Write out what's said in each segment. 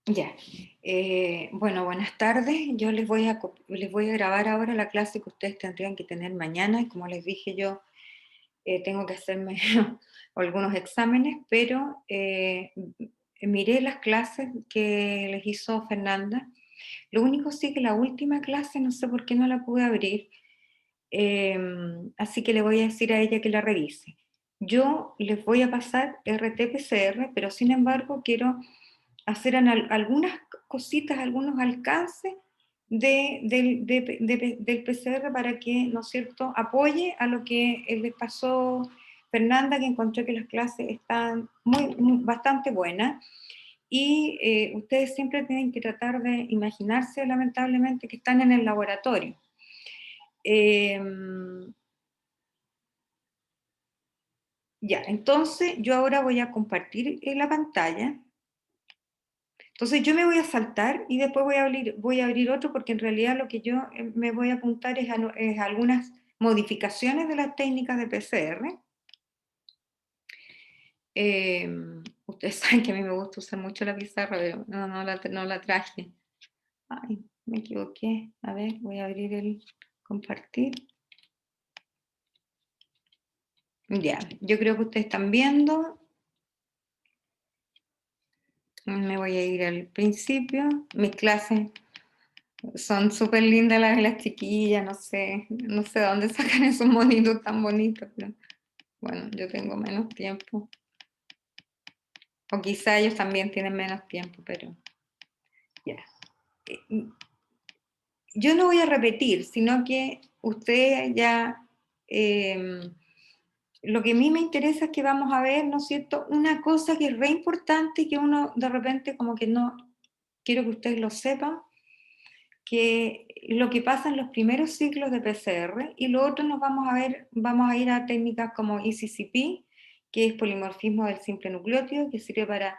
Ya. Bueno, buenas tardes. Yo les voy a grabar ahora la clase que ustedes tendrían que tener mañana. Y como les dije yo, tengo que hacerme algunos exámenes, pero miré las clases que les hizo Fernanda. Lo único sí que la última clase no sé por qué no la pude abrir, así que le voy a decir a ella que la revise. Yo les voy a pasar RT-PCR, pero sin embargo quiero hacer algunas cositas, algunos alcances del PCR para que, ¿no es cierto?, apoye a lo que les pasó Fernanda, que encontré que las clases están bastante buenas. Y ustedes siempre tienen que tratar de imaginarse, lamentablemente, que están en el laboratorio. Eh, ya, entonces yo ahora voy a compartir la pantalla. Entonces yo me voy a saltar y después voy a abrir otro porque en realidad lo que yo me voy a apuntar es algunas modificaciones de las técnicas de PCR. Ustedes saben que a mí me gusta usar mucho la pizarra, pero no la traje. Ay, me equivoqué. A ver, voy a abrir el compartir. Ya, yo creo que ustedes están viendo. Me voy a ir al principio. Mis clases son súper lindas las chiquillas, no sé de dónde sacan esos monitos tan bonitos, pero bueno, yo tengo menos tiempo. O quizá ellos también tienen menos tiempo, pero ya. Eh, Yo no voy a repetir, sino que ustedes ya, lo que a mí me interesa es que vamos a ver, ¿no es cierto?, una cosa que es re importante y que uno de repente como que no, quiero que ustedes lo sepan, que lo que pasa en los primeros ciclos de PCR y lo otro nos vamos a ver, vamos a ir a técnicas como ECCP, que es polimorfismo del simple nucleótido, que sirve para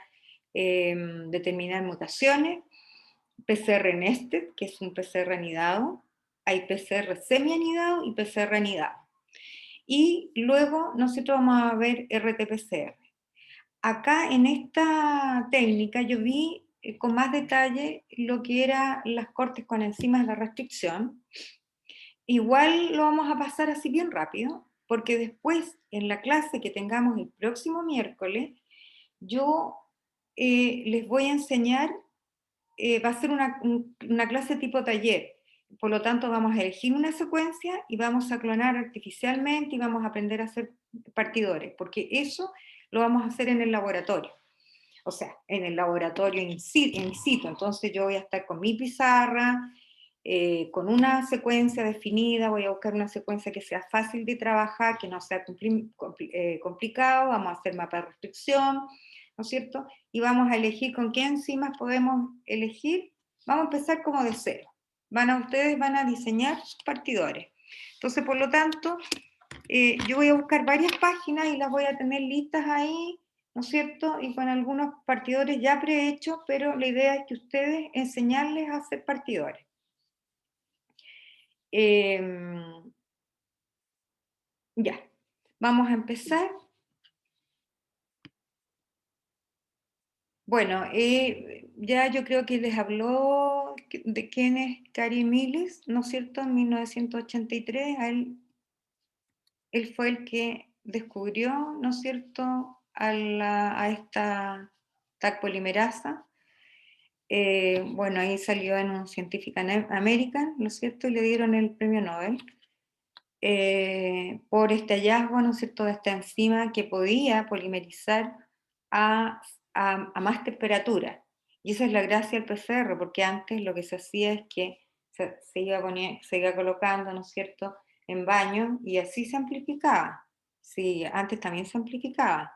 determinar mutaciones, PCR nested, que es un PCR anidado, hay PCR semianidado y PCR anidado. Y luego nosotros vamos a ver RT-PCR. Acá en esta técnica yo vi con más detalle lo que eran las cortes con enzimas de restricción. Igual lo vamos a pasar así bien rápido, porque después en la clase que tengamos el próximo miércoles, yo les voy a enseñar, va a ser una clase tipo taller. Por lo tanto, vamos a elegir una secuencia y vamos a clonar artificialmente y vamos a aprender a hacer partidores, porque eso lo vamos a hacer en el laboratorio. O sea, en el laboratorio in situ. Entonces yo voy a estar con mi pizarra, con una secuencia definida, voy a buscar una secuencia que sea fácil de trabajar, que no sea complicado, vamos a hacer mapa de restricción, ¿no es cierto? Y vamos a elegir con qué enzimas podemos elegir. Vamos a empezar como de cero. Ustedes van a diseñar sus partidores. Entonces, por lo tanto, yo voy a buscar varias páginas y las voy a tener listas ahí, ¿no es cierto? Y con algunos partidores ya prehechos, pero la idea es que ustedes enseñarles a hacer partidores. Ya, vamos a empezar. Bueno, ya yo creo que les habló de quién es Cary Mills, ¿no es cierto? En 1983, él fue el que descubrió, ¿no es cierto?, a esta TAC polimerasa. Bueno, ahí salió en un Scientific American, ¿no es cierto?, y le dieron el premio Nobel por este hallazgo, ¿no es cierto?, de esta enzima que podía polimerizar a más temperatura. Y esa es la gracia del PCR, porque antes lo que se hacía es que se iba colocando, ¿no es cierto?, en baño y así se amplificaba. Sí, antes también se amplificaba.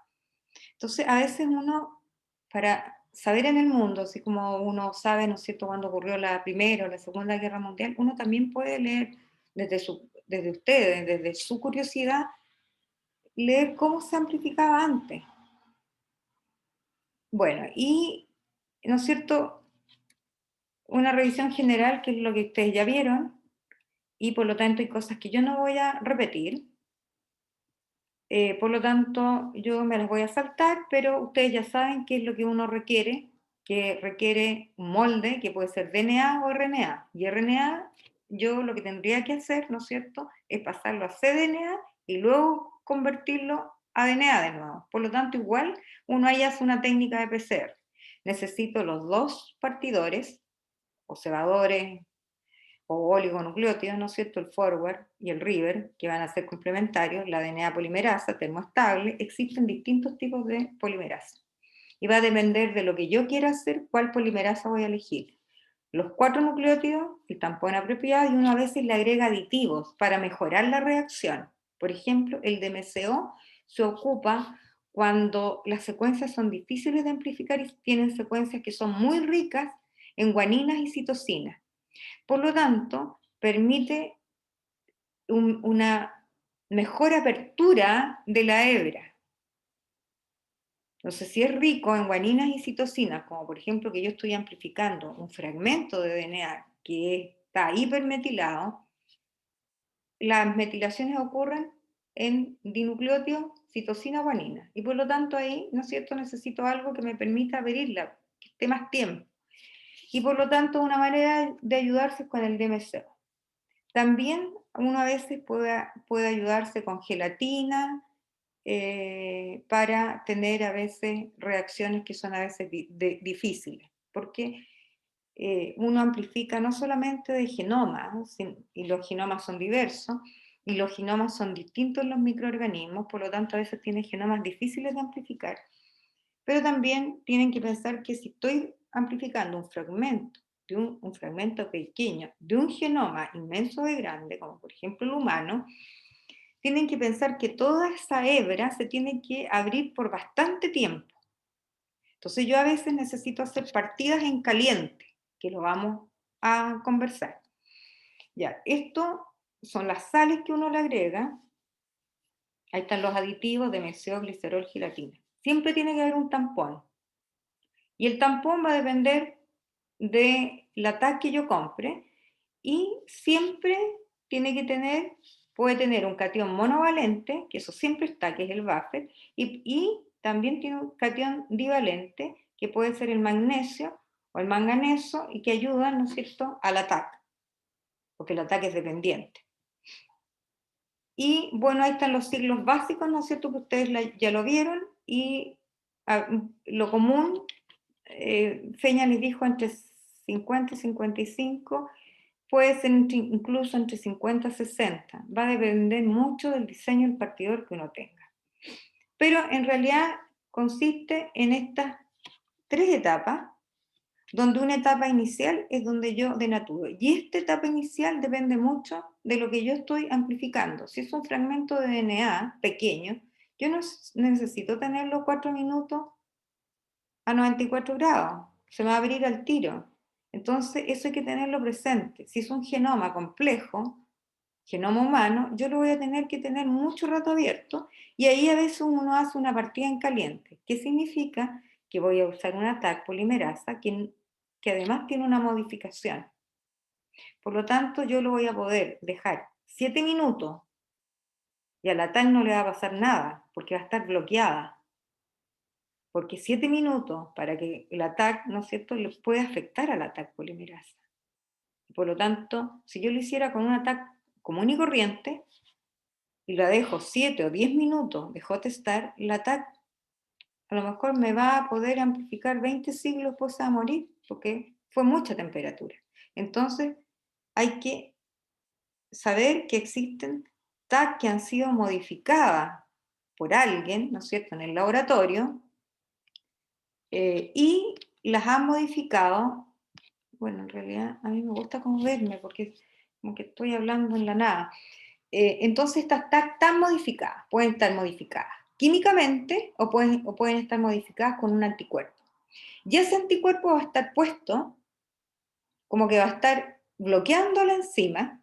Entonces, a veces uno, para saber en el mundo, así como uno sabe, ¿no es cierto?, cuando ocurrió la Primera o la Segunda Guerra Mundial, uno también puede leer desde ustedes, desde su curiosidad, leer cómo se amplificaba antes. Bueno, y, ¿no es cierto?, una revisión general, que es lo que ustedes ya vieron, y por lo tanto hay cosas que yo no voy a repetir. Por lo tanto, yo me las voy a saltar, pero ustedes ya saben qué es lo que uno requiere que requiere un molde que puede ser DNA o RNA. Y RNA, yo lo que tendría que hacer, ¿no es cierto?, es pasarlo a cDNA y luego convertirlo a DNA de nuevo. Por lo tanto, igual uno ahí hace una técnica de PCR. Necesito los dos partidores, o cebadores, o oligonucleótidos, ¿no es cierto?, el forward y el river, que van a ser complementarios, la DNA polimerasa termoestable. Existen distintos tipos de polimerasa. Y va a depender de lo que yo quiera hacer, cuál polimerasa voy a elegir. Los 4 nucleótidos, el tampón apropiado, y uno a veces le agrega aditivos para mejorar la reacción. Por ejemplo, el DMCO se ocupa cuando las secuencias son difíciles de amplificar y tienen secuencias que son muy ricas en guaninas y citosinas. Por lo tanto, permite una mejor apertura de la hebra. Entonces, si es rico en guaninas y citosinas, como por ejemplo que yo estoy amplificando un fragmento de DNA que está hipermetilado, las metilaciones ocurren en dinucleótidos, citosina, guanina. Y por lo tanto ahí, ¿no es cierto?, necesito algo que me permita abrirla, que esté más tiempo. Y por lo tanto, una manera de ayudarse es con el DMCO. También uno a veces puede ayudarse con gelatina, para tener a veces reacciones que son a veces difíciles, porque uno amplifica no solamente de genoma, y los genomas son diversos, y los genomas son distintos en los microorganismos, por lo tanto a veces tiene genomas difíciles de amplificar, pero también tienen que pensar que si estoy amplificando un fragmento, un fragmento pequeño de un genoma inmenso de grande, como por ejemplo el humano, tienen que pensar que toda esa hebra se tiene que abrir por bastante tiempo. Entonces yo a veces necesito hacer partidas en caliente, que lo vamos a conversar. Ya, esto son las sales que uno le agrega. Ahí están los aditivos de MCO, glicerol, gelatina. Siempre tiene que haber un tampón. Y el tampón va a depender de la TAC que yo compre y siempre tiene que tener, puede tener un catión monovalente, que eso siempre está, que es el buffer, y también tiene un catión divalente, que puede ser el magnesio o el manganeso, y que ayuda, ¿no es cierto?, al ataque, porque el ataque es dependiente. Y bueno, ahí están los siglos básicos, ¿no es cierto?, que ustedes ya lo vieron, y lo común, Feña les dijo entre 50 y 55, puede ser incluso entre 50 y 60. Va a depender mucho del diseño del partidor que uno tenga. Pero en realidad consiste en estas 3 etapas, donde una etapa inicial es donde yo denaturo. Y esta etapa inicial depende mucho de lo que yo estoy amplificando. Si es un fragmento de DNA pequeño, yo no necesito tenerlo 4 minutos a 94 grados. Se me va a abrir al tiro. Entonces, eso hay que tenerlo presente. Si es un genoma complejo, genoma humano, yo lo voy a tener que tener mucho rato abierto, y ahí a veces uno hace una partida en caliente. ¿Qué significa? Que voy a usar una TAC polimerasa que además tiene una modificación. Por lo tanto, yo lo voy a poder dejar 7 minutos y a la TAC no le va a pasar nada porque va a estar bloqueada. Porque 7 minutos para que el ATAC, ¿no es cierto?, le puede afectar al ATAC polimerasa. Por lo tanto, si yo lo hiciera con un ATAC común y corriente, y la dejo 7 o 10 minutos de hot start, el ATAC a lo mejor me va a poder amplificar 20 siglos, pues a morir, porque fue mucha temperatura. Entonces, hay que saber que existen TAC que han sido modificadas por alguien, ¿no es cierto?, en el laboratorio, y las han modificado. Bueno, en realidad a mí me gusta como verme porque como que estoy hablando en la nada. Entonces estas están modificadas, pueden estar modificadas químicamente o pueden estar modificadas con un anticuerpo. Y ese anticuerpo va a estar puesto, como que va a estar bloqueando la enzima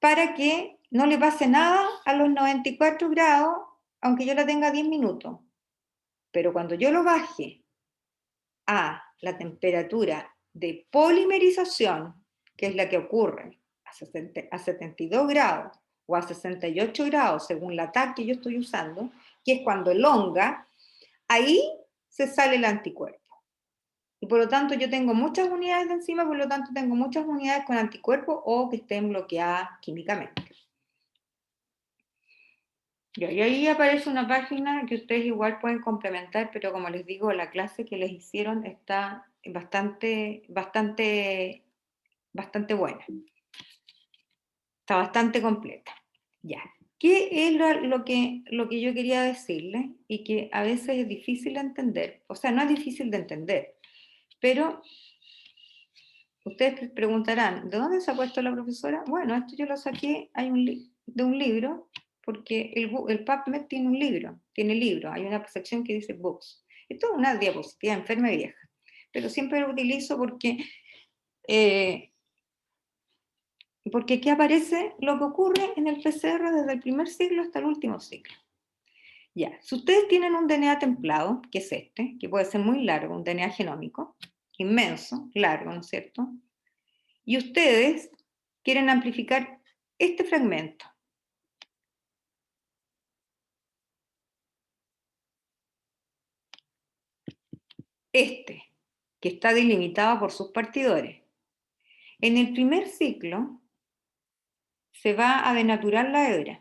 para que no le pase nada a los 94 grados, aunque yo la tenga 10 minutos. Pero cuando yo lo baje a la temperatura de polimerización, que es la que ocurre a 72 grados o a 68 grados, según la TAC que yo estoy usando, que es cuando elonga, ahí se sale el anticuerpo. por lo tanto yo tengo muchas unidades de enzima, por lo tanto tengo muchas unidades con anticuerpos o que estén bloqueadas químicamente. Y ahí aparece una página que ustedes igual pueden complementar, pero como les digo, la clase que les hicieron está bastante buena. Está bastante completa. Ya. ¿Qué es lo que yo quería decirles y que a veces es difícil de entender? O sea, no es difícil de entender, pero ustedes preguntarán, ¿de dónde sacó esto la profesora? Bueno, esto yo lo saqué de un libro, porque el PubMed tiene libro, hay una sección que dice books. Esto es una diapositiva enferma y vieja, pero siempre lo utilizo porque aquí aparece lo que ocurre en el PCR desde el primer siglo hasta el último siglo. Ya, si ustedes tienen un DNA templado, que es este, que puede ser muy largo, un DNA genómico, inmenso, largo, ¿no es cierto? Y ustedes quieren amplificar este fragmento. Este, que está delimitado por sus partidores. En el primer ciclo se va a denaturar la hebra.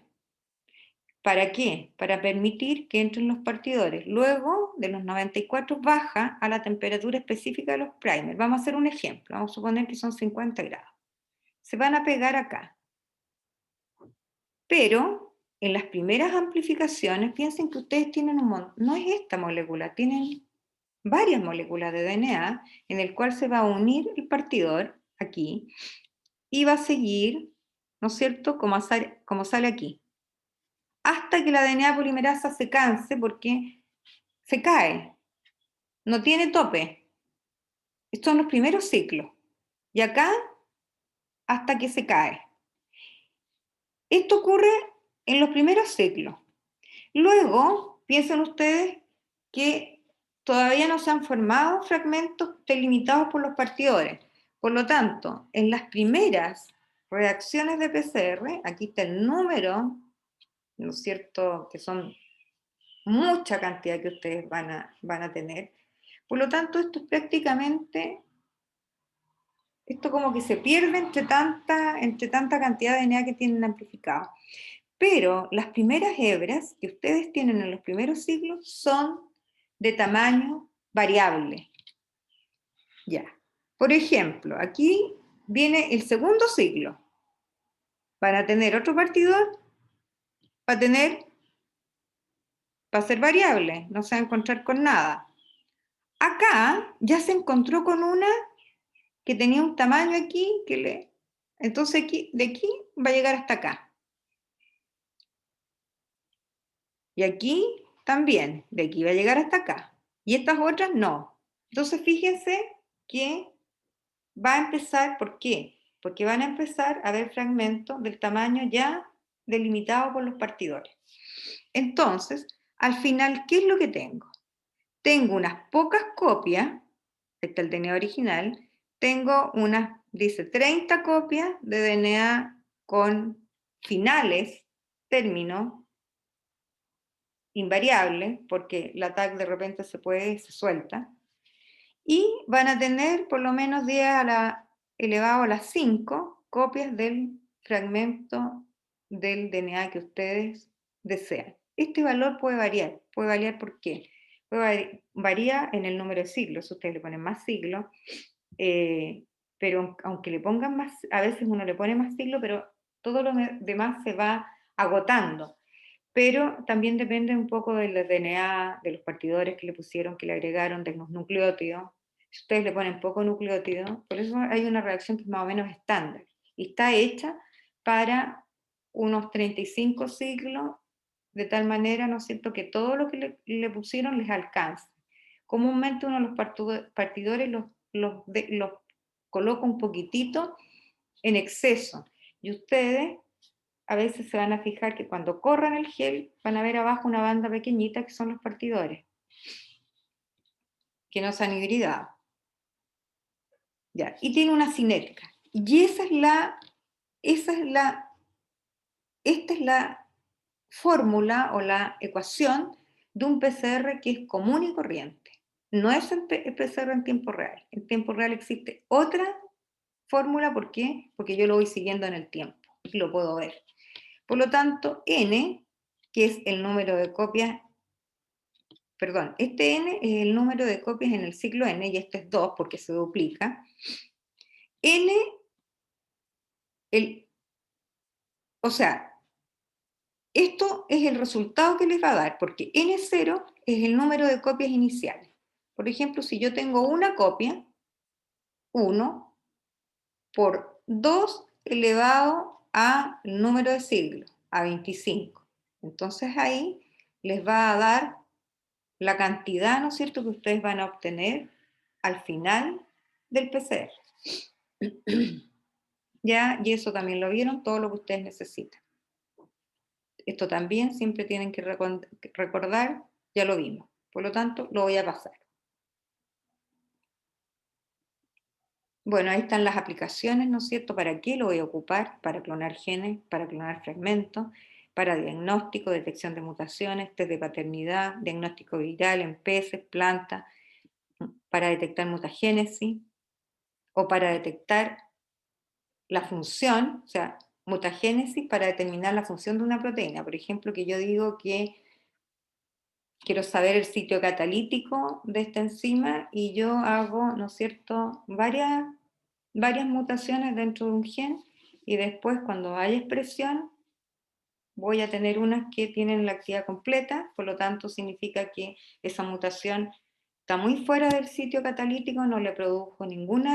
¿Para qué? Para permitir que entren los partidores. Luego, de los 94, baja a la temperatura específica de los primers. Vamos a hacer un ejemplo. Vamos a suponer que son 50 grados. Se van a pegar acá. Pero en las primeras amplificaciones, piensen que ustedes tienen no es esta molécula, tienen varias moléculas de DNA en el cual se va a unir el partidor aquí y va a seguir, ¿no es cierto?, como sale aquí, hasta que la DNA polimerasa se canse porque se cae, no tiene tope. Estos son los primeros ciclos. Y acá, hasta que se cae. Esto ocurre en los primeros ciclos. Luego, piensen ustedes que todavía no se han formado fragmentos delimitados por los partidores. Por lo tanto, en las primeras reacciones de PCR, aquí está el número, ¿no es cierto?, que son mucha cantidad que ustedes van a tener. Por lo tanto, esto es prácticamente, esto como que se pierde entre tanta cantidad de DNA que tienen amplificado. Pero las primeras hebras que ustedes tienen en los primeros siglos son de tamaño variable. Ya. Por ejemplo, aquí viene el segundo siglo. Van a tener otro partidor, va a ser variable, no se va a encontrar con nada. Acá ya se encontró con una que tenía un tamaño aquí, entonces de aquí va a llegar hasta acá. Y aquí también, de aquí va a llegar hasta acá. Y estas otras no. Entonces fíjense que va a empezar, ¿por qué? Porque van a empezar a ver fragmentos del tamaño ya delimitado por los partidores. Entonces, al final, ¿qué es lo que tengo? Tengo unas pocas copias, este es el DNA original, tengo dice 30 copias de DNA con finales, término, invariable, porque la tag de repente se suelta, y van a tener por lo menos 10 elevado a las 5 copias del fragmento del DNA que ustedes desean. Este valor puede variar ¿por qué? Varía en el número de siglos, si ustedes le ponen más siglos, pero aunque le pongan más, a veces uno le pone más siglos, pero todo lo demás se va agotando. Pero también depende un poco del DNA, de los partidores que le pusieron, que le agregaron, de los nucleótidos. Si ustedes le ponen poco nucleótido, por eso hay una reacción que es más o menos estándar. Y está hecha para unos 35 siglos, de tal manera, ¿no es cierto?, que todo lo que le pusieron les alcanza. Comúnmente uno de los partidores los coloca un poquitito en exceso. Y ustedes a veces se van a fijar que cuando corran el gel van a ver abajo una banda pequeñita que son los partidores, que no se han hibridado. Ya, y tiene una cinética. Y esta es la fórmula o la ecuación de un PCR que es común y corriente. No es en PCR en tiempo real. En tiempo real existe otra fórmula, ¿por qué? Porque yo lo voy siguiendo en el tiempo y lo puedo ver. Por lo tanto, n, que es el número de copias, perdón, este n es el número de copias en el ciclo n, y este es 2 porque se duplica. N, o sea, esto es el resultado que les va a dar, porque n0 es el número de copias iniciales. Por ejemplo, si yo tengo una copia, 1 por 2 elevado al número de siglos, a 25. Entonces ahí les va a dar la cantidad, ¿no es cierto?, que ustedes van a obtener al final del PCR. Ya, y eso también lo vieron, todo lo que ustedes necesitan. Esto también siempre tienen que recordar, ya lo vimos. Por lo tanto, lo voy a pasar. Bueno, ahí están las aplicaciones, ¿no es cierto? ¿Para qué lo voy a ocupar? Para clonar genes, para clonar fragmentos, para diagnóstico, detección de mutaciones, test de paternidad, diagnóstico viral en peces, plantas, para detectar mutagénesis o para detectar la función, o sea, mutagénesis para determinar la función de una proteína. Por ejemplo, que yo digo que quiero saber el sitio catalítico de esta enzima y yo hago, ¿no es cierto?, varias mutaciones dentro de un gen y después cuando haya expresión voy a tener unas que tienen la actividad completa, por lo tanto significa que esa mutación está muy fuera del sitio catalítico, no le produjo ningún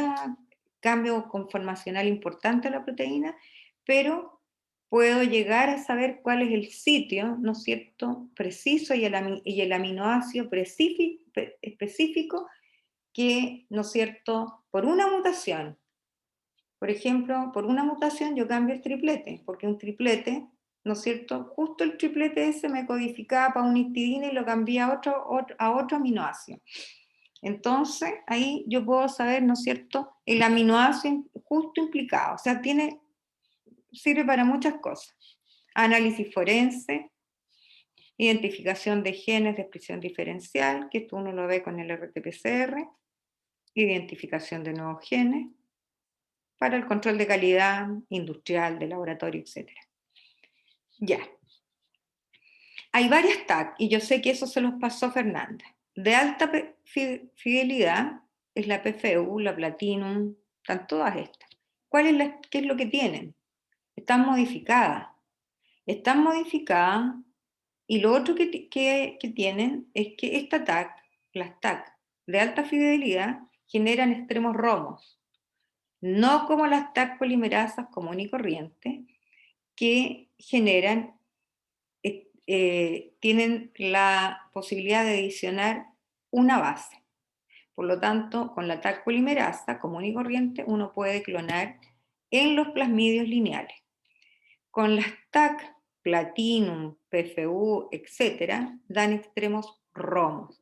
cambio conformacional importante a la proteína, pero puedo llegar a saber cuál es el sitio, ¿no es cierto?, preciso y el aminoácido específico que, ¿no es cierto?, por una mutación. Por ejemplo, por una mutación yo cambio el triplete, porque un triplete, ¿no es cierto? Justo el triplete ese me codificaba para un histidina y lo cambié a otro aminoácido. Entonces, ahí yo puedo saber, ¿no es cierto?, el aminoácido justo implicado. O sea, sirve para muchas cosas. Análisis forense, identificación de genes de expresión diferencial, que esto uno lo ve con el RT-PCR, identificación de nuevos genes, para el control de calidad industrial, de laboratorio, etc. Ya. Hay varias TAC, y yo sé que eso se los pasó Fernanda. De alta fidelidad es la PFU, la Platinum, están todas estas. ¿Qué es lo que tienen? Están modificadas. Están modificadas y lo otro que tienen es que esta TAC, las TAC de alta fidelidad, generan extremos romos. No como las TAC polimerasas común y corriente, que generan, tienen la posibilidad de adicionar una base. Por lo tanto, con la TAC polimerasa común y corriente, uno puede clonar en los plasmidios lineales. Con las TAC, Platinum, PFU, etc., dan extremos romos.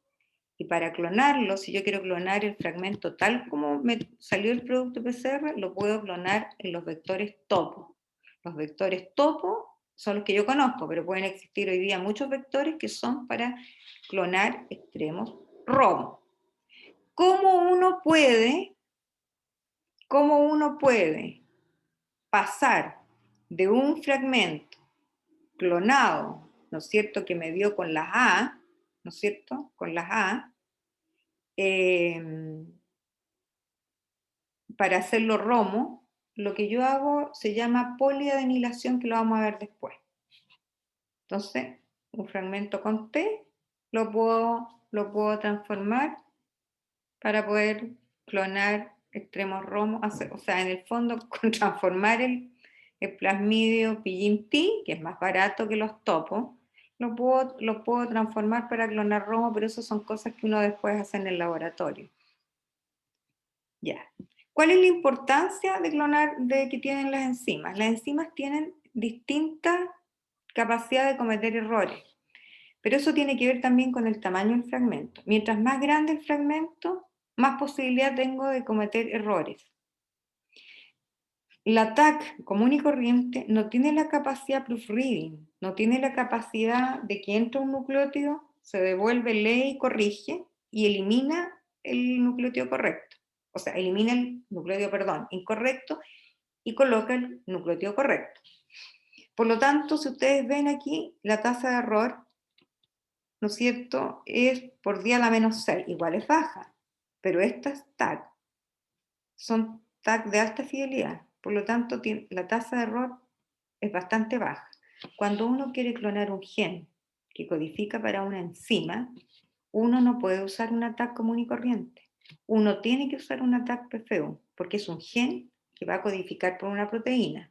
Y para clonarlo, si yo quiero clonar el fragmento tal como me salió el producto PCR, lo puedo clonar en los vectores topo. Los vectores topo son los que yo conozco, pero pueden existir hoy día muchos vectores que son para clonar extremos ROM. ¿Cómo uno puede pasar de un fragmento clonado, ¿no es cierto?, que me dio con las A, ¿no es cierto?, con las A, para hacerlo romo, lo que yo hago se llama poliadenilación, que lo vamos a ver después. Entonces, un fragmento con T lo puedo transformar para poder clonar extremos romos, o sea, en el fondo transformar el plasmidio Pillin-T, que es más barato que los topos, lo puedo transformar para clonar romo, pero eso son cosas que uno después hace en el laboratorio. Ya. ¿Cuál es la importancia de clonar, de que tienen las enzimas? Las enzimas tienen distinta capacidad de cometer errores, pero eso tiene que ver también con el tamaño del fragmento. Mientras más grande el fragmento, más posibilidad tengo de cometer errores. La TAC común y corriente no tiene la capacidad proofreading, no tiene la capacidad de que entra un nucleótido, se devuelve, lee y corrige, y elimina el nucleótido correcto. O sea, elimina el nucleótido, perdón, incorrecto y coloca el nucleótido correcto. Por lo tanto, si ustedes ven aquí, la tasa de error, ¿no es cierto?, es por día a la menos 6, igual es baja, pero estas TAC son TAC de alta fidelidad, por lo tanto la tasa de error es bastante baja. Cuando uno quiere clonar un gen que codifica para una enzima, uno no puede usar una TAC común y corriente. Uno tiene que usar una TAC PFU, porque es un gen que va a codificar por una proteína.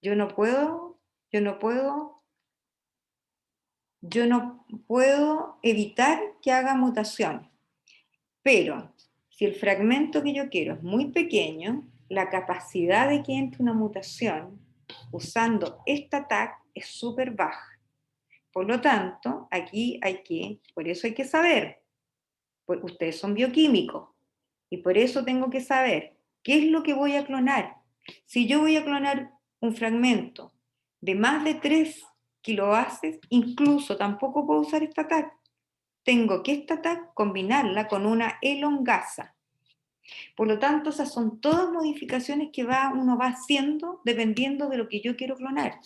Yo no puedo evitar que haga mutaciones. Pero si el fragmento que yo quiero es muy pequeño, la capacidad de que entre una mutación usando esta TAC es súper baja. Por lo tanto, aquí por eso hay que saber, pues ustedes son bioquímicos, y por eso tengo que saber qué es lo que voy a clonar. Si yo voy a clonar un fragmento de más de 3 kilobases, incluso tampoco puedo usar esta TAC. Tengo que esta TAC combinarla con una elongasa. Por lo tanto, esas son todas modificaciones que uno va haciendo dependiendo de lo que yo quiero clonar.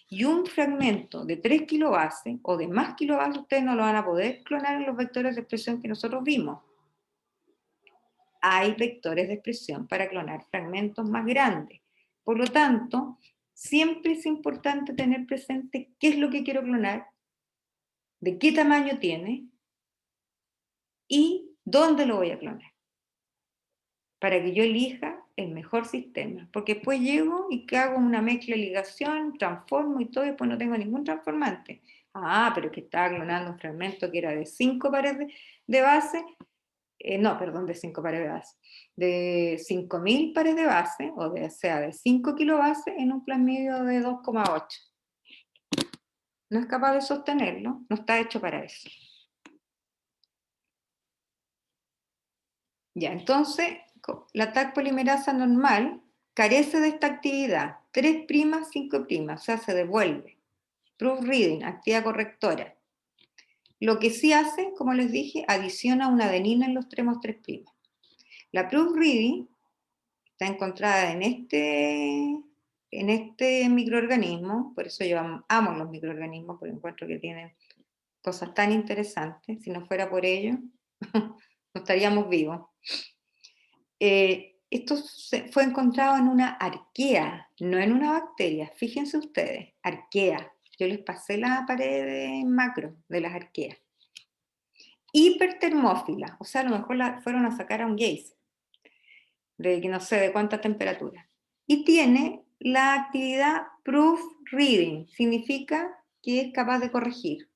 Y un fragmento de 3 kilobases o de más kilobases ustedes no lo van a poder clonar en los vectores de expresión que nosotros vimos. Hay vectores de expresión para clonar fragmentos más grandes. Por lo tanto, siempre es importante tener presente qué es lo que quiero clonar, de qué tamaño tiene y dónde lo voy a clonar, para que yo elija el mejor sistema. Porque después llego y que hago una mezcla de ligación, transformo y todo, y después no tengo ningún transformante. Ah, pero es que estaba clonando un fragmento que era de 5 pares de base, no, perdón, de 5 pares de base, de 5.000 pares de base, sea, de 5 kilobases en un plasmidio de 2,8. No es capaz de sostenerlo, no está hecho para eso. Ya, entonces, la TAC polimerasa normal carece de esta actividad, 3', 5', o sea, se devuelve. Proofreading, actividad correctora. Lo que sí hace, como les dije, adiciona una adenina en los extremos 3'. La proofreading está encontrada en este microorganismo, por eso yo amo los microorganismos, porque encuentro que tienen cosas tan interesantes. Si no fuera por ello, no estaríamos vivos. Esto fue encontrado en una arquea, no en una bacteria. Fíjense ustedes, arquea. Yo les pasé la pared de macro de las arqueas. Hipertermófila, o sea, a lo mejor la fueron a sacar a un geyser, de no sé de cuánta temperatura. Y tiene la actividad proofreading, significa que es capaz de corregir.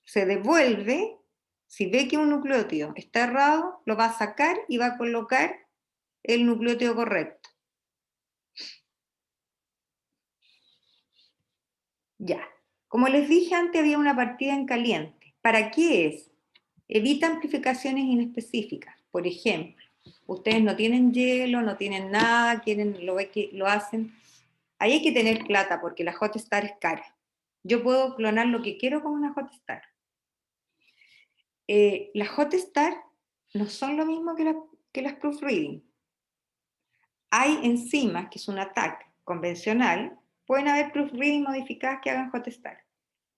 Se devuelve, si ve que un nucleótido está errado, lo va a sacar y va a colocar el nucleótido correcto. Ya. Como les dije antes, había una partida en caliente. ¿Para qué es? Evita amplificaciones inespecíficas. Por ejemplo, ustedes no tienen hielo, no tienen nada, lo hacen. Ahí hay que tener plata porque la Hotstar es cara. Yo puedo clonar lo que quiero con una Hotstar. Las Hotstar no son lo mismo que las proofreading. Hay enzimas, que es una TAC convencional, pueden haber proofreading modificadas que hagan Hotstar.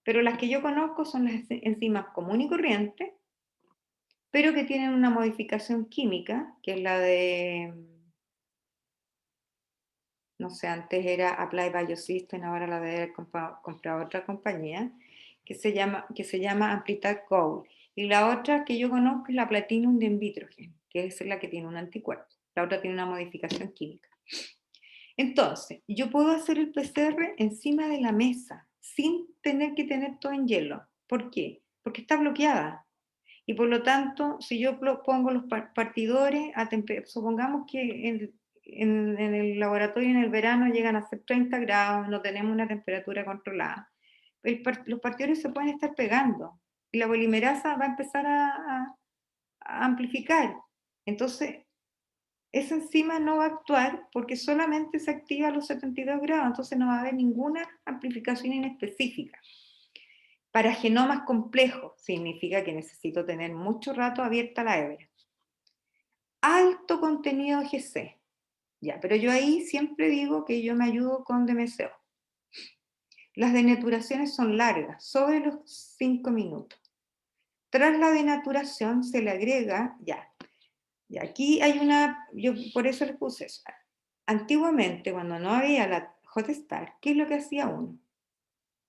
Pero las que yo conozco son las enzimas común y corriente, pero que tienen una modificación química, que es la de, no sé, antes era Applied Biosystem, ahora la de haber comprado otra compañía, que se llama Amplitad Gold. Y la otra que yo conozco es la Platinum de Invitrogen, que es la que tiene un anticuerpo. La otra tiene una modificación química. Entonces, yo puedo hacer el PCR encima de la mesa, sin tener que tener todo en hielo. ¿Por qué? Porque está bloqueada. Y por lo tanto, si yo pongo los partidores, supongamos que en el laboratorio en el verano llegan a ser 30 grados, no tenemos una temperatura controlada, los partidores se pueden estar pegando y la polimerasa va a empezar a amplificar. Entonces, esa enzima no va a actuar porque solamente se activa a los 72 grados, entonces no va a haber ninguna amplificación inespecífica. Para genomas complejos significa que necesito tener mucho rato abierta la hebra. Alto contenido GC. Ya, pero yo ahí siempre digo que yo me ayudo con DMSO. Las denaturaciones son largas, sobre los 5 minutos. Tras la denaturación se le agrega, ya, y aquí hay una, yo por eso les puse eso. Antiguamente, cuando no había la J-Star, ¿qué es lo que hacía uno?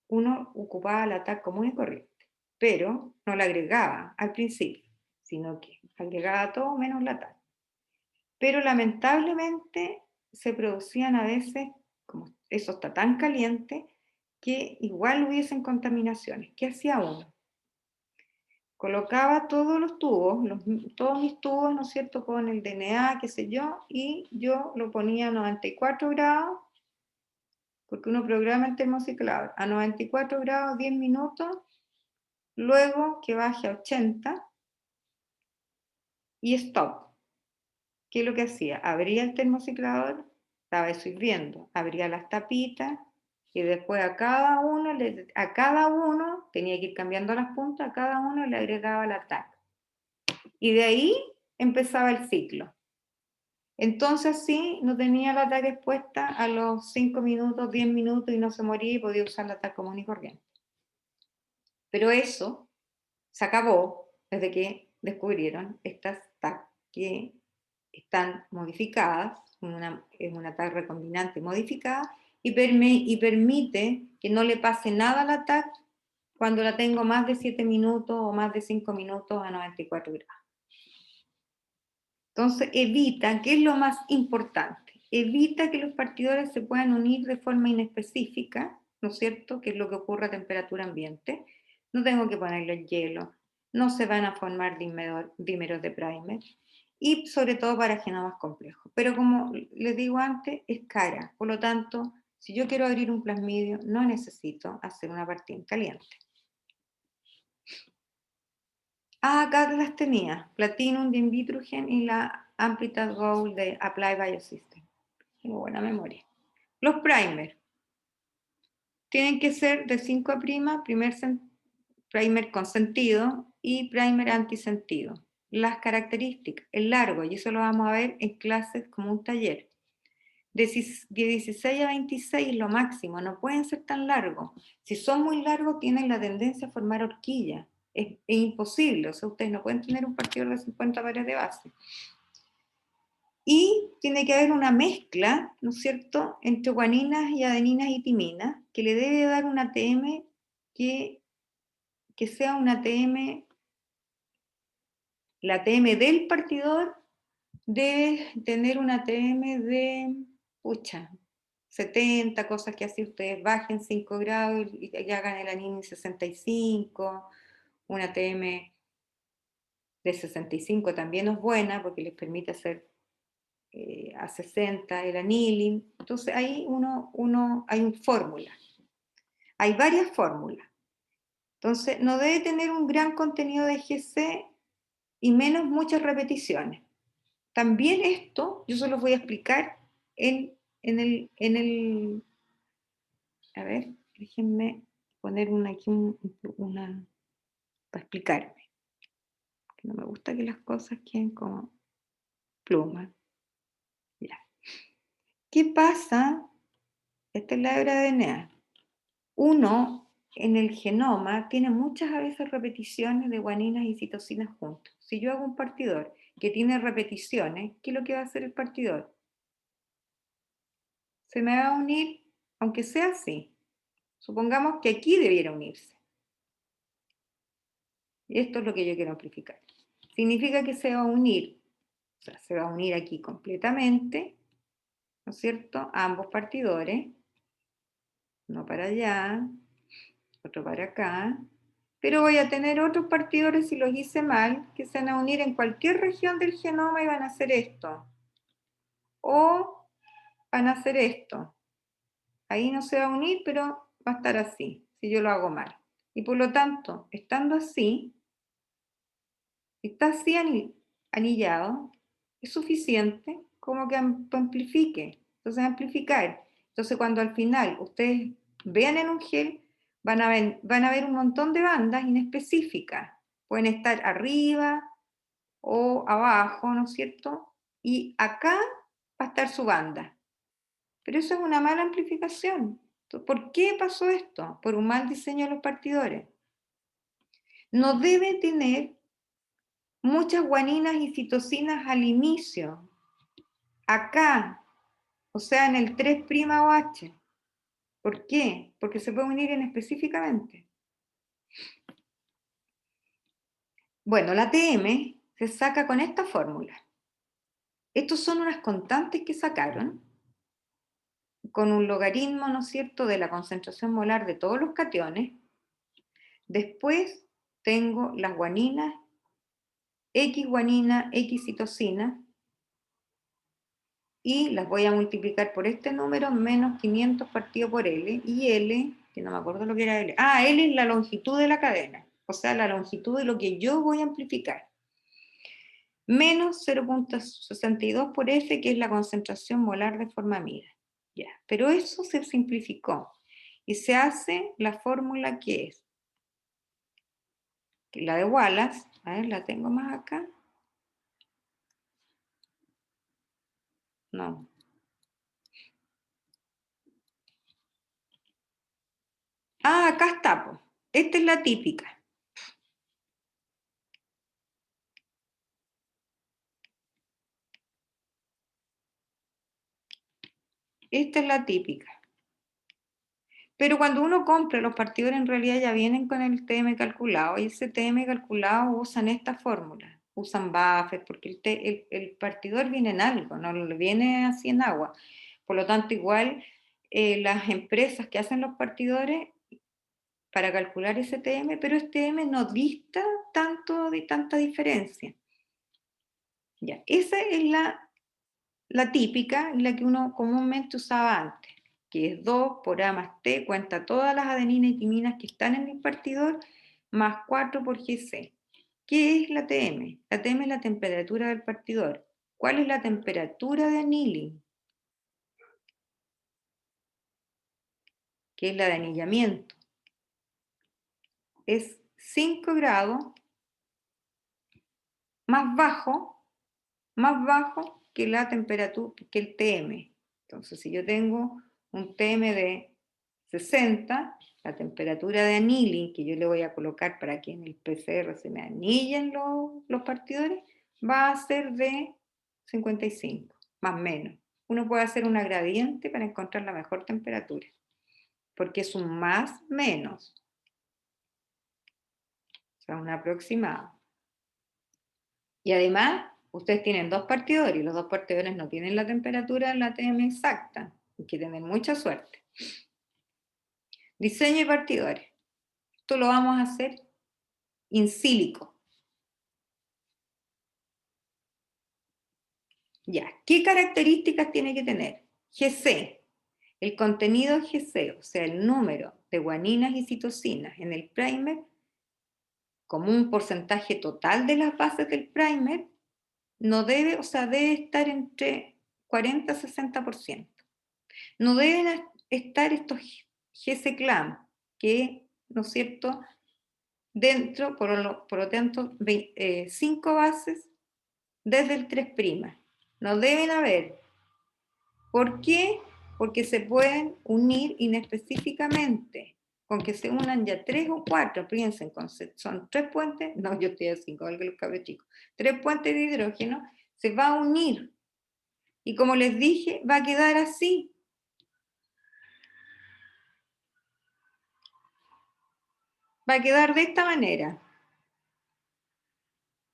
Uno ocupaba la TAC común y corriente, pero no la agregaba al principio, sino que agregaba todo menos la TAC. Pero lamentablemente se producían a veces, como eso está tan caliente, que igual hubiesen contaminaciones. ¿Qué hacía uno? Colocaba todos los tubos, todos mis tubos, ¿no es cierto?, con el DNA, qué sé yo, y yo lo ponía a 94 grados, porque uno programa el termociclador, a 94 grados 10 minutos, luego que baje a 80, y stop. ¿Qué es lo que hacía? Abría el termociclador, estaba eso hirviendo, abría las tapitas, y después a cada uno, tenía que ir cambiando las puntas, a cada uno le agregaba la TAC. Y de ahí empezaba el ciclo. Entonces sí, no tenía la TAC expuesta a los 5 minutos, 10 minutos y no se moría y podía usar la TAC común y corriente. Pero eso se acabó desde que descubrieron estas TAC que están modificadas, es una TAC recombinante modificada y permite que no le pase nada a la TAC cuando la tengo más de 7 minutos o más de 5 minutos a 94 grados. Entonces evita, ¿qué es lo más importante? Evita que los partidores se puedan unir de forma inespecífica, ¿no es cierto?, que es lo que ocurre a temperatura ambiente. No tengo que ponerle el hielo, no se van a formar dímeros de primer, y sobre todo para genomas complejos. Pero como les digo antes, es cara, por lo tanto, si yo quiero abrir un plasmidio, no necesito hacer una partida en caliente. Ah, acá las tenía, Platinum de Invitrogen y la Amplitude Gold de Applied Biosystem. Tengo buena memoria. Los primers tienen que ser de 5 a prima, primer con sentido y primer antisentido. Las características, el largo, y eso lo vamos a ver en clases como un taller. De 16 a 26 lo máximo, no pueden ser tan largos. Si son muy largos, tienen la tendencia a formar horquilla. Es imposible, o sea, ustedes no pueden tener un partidor de 50 pares de base. Y tiene que haber una mezcla, ¿no es cierto?, entre guaninas y adeninas y timinas, que le debe dar una ATM que sea una ATM, la ATM del partidor debe tener una ATM de, 70, cosas que así ustedes bajen 5 grados y hagan el anini 65, una ATM de 65 también es buena porque les permite hacer a 60 el anilin. Entonces ahí hay una fórmula. Hay varias fórmulas. Entonces no debe tener un gran contenido de GC y menos muchas repeticiones. También esto yo se los voy a explicar en el a ver, déjenme poner aquí una para explicarme. Que no me gusta que las cosas queden como plumas. Ya. ¿Qué pasa? Esta es la hebra de DNA. Uno en el genoma tiene muchas a veces repeticiones de guaninas y citosinas juntos. Si yo hago un partidor que tiene repeticiones, ¿qué es lo que va a hacer el partidor? Se me va a unir, aunque sea así. Supongamos que aquí debiera unirse. Esto es lo que yo quiero amplificar. Significa que se va a unir, o sea, se va a unir aquí completamente, ¿no es cierto?, a ambos partidores, uno para allá, otro para acá, pero voy a tener otros partidores, si los hice mal, que se van a unir en cualquier región del genoma y van a hacer esto, o van a hacer esto. Ahí no se va a unir, pero va a estar así, si yo lo hago mal. Y por lo tanto, estando así, está así anillado, es suficiente como que amplifique. Entonces, amplificar. Entonces, cuando al final ustedes vean en un gel, van a haber un montón de bandas inespecíficas. Pueden estar arriba o abajo, ¿no es cierto? Y acá va a estar su banda. Pero eso es una mala amplificación. ¿Por qué pasó esto? Por un mal diseño de los partidores. No debe tener muchas guaninas y citocinas al inicio. Acá, o sea, en el 3' OH. ¿Por qué? Porque se puede unir específicamente. Bueno, la TM se saca con esta fórmula. Estos son unas constantes que sacaron con un logaritmo, ¿no es cierto?, de la concentración molar de todos los cationes. Después tengo las guaninas, X guanina, X citosina, y las voy a multiplicar por este número, menos 500 partido por L, y L, que no me acuerdo lo que era L. Ah, L es la longitud de la cadena, o sea, la longitud de lo que yo voy a amplificar. Menos 0,62 por F, que es la concentración molar de formamida. Ya, pero eso se simplificó y se hace la fórmula que es la de Wallace. A ver, la tengo más acá. No. Ah, acá está, pues. Esta es la típica. Esta es la típica. Pero cuando uno compra, los partidores en realidad ya vienen con el TM calculado, y ese TM calculado usan esta fórmula, usan Buffett, porque el partidor viene en algo, no viene así en agua. Por lo tanto, igual las empresas que hacen los partidores para calcular ese TM, pero este TM no dista tanto de tanta diferencia. Ya, esa es la típica, la que uno comúnmente usaba antes, que es 2 por A más T, cuenta todas las adeninas y timinas que están en el partidor, más 4 por GC. ¿Qué es la TM? La TM es la temperatura del partidor. ¿Cuál es la temperatura de annealing? Que es la de anillamiento. Es 5 grados más bajo que la temperatura, que el TM. Entonces, si yo tengo un TM de 60, la temperatura de annealing que yo le voy a colocar para que en el PCR se me anillen los partidores, va a ser de 55, más o menos. Uno puede hacer una gradiente para encontrar la mejor temperatura, porque es un más menos, o sea, un aproximado. Y además, ustedes tienen dos partidores y los dos partidores no tienen la temperatura en la TM exacta. Hay que tener mucha suerte. Diseño de partidores. Esto lo vamos a hacer in silico. Ya, ¿qué características tiene que tener? GC. El contenido GC, o sea, el número de guaninas y citosinas en el primer, como un porcentaje total de las bases del primer, no debe, o sea, debe estar entre 40 y 60%. No deben estar estos GC-clan, que, ¿no es cierto?, dentro, por lo tanto, 5 bases desde el 3'. No deben haber. ¿Por qué? Porque se pueden unir inespecíficamente. Con que se unan ya 3 o 4, piensen, son 3 puentes, no, yo estoy a 5, algo los cabros chicos, 3 puentes de hidrógeno, se va a unir. Y como les dije, va a quedar así. Va a quedar de esta manera.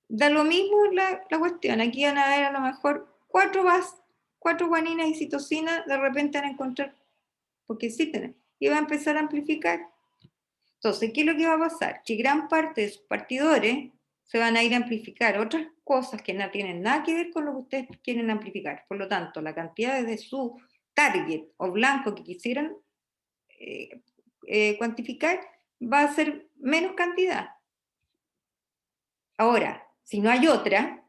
Da lo mismo la cuestión. Aquí van a ver a lo mejor 4 guaninas y citosinas, de repente van a encontrar, porque existen, y va a empezar a amplificar. Entonces, ¿qué es lo que va a pasar? Que gran parte de sus partidores se van a ir a amplificar otras cosas que no tienen nada que ver con lo que ustedes quieren amplificar. Por lo tanto, la cantidad de su target o blanco que quisieran cuantificar va a ser menos cantidad. Ahora, si no hay otra,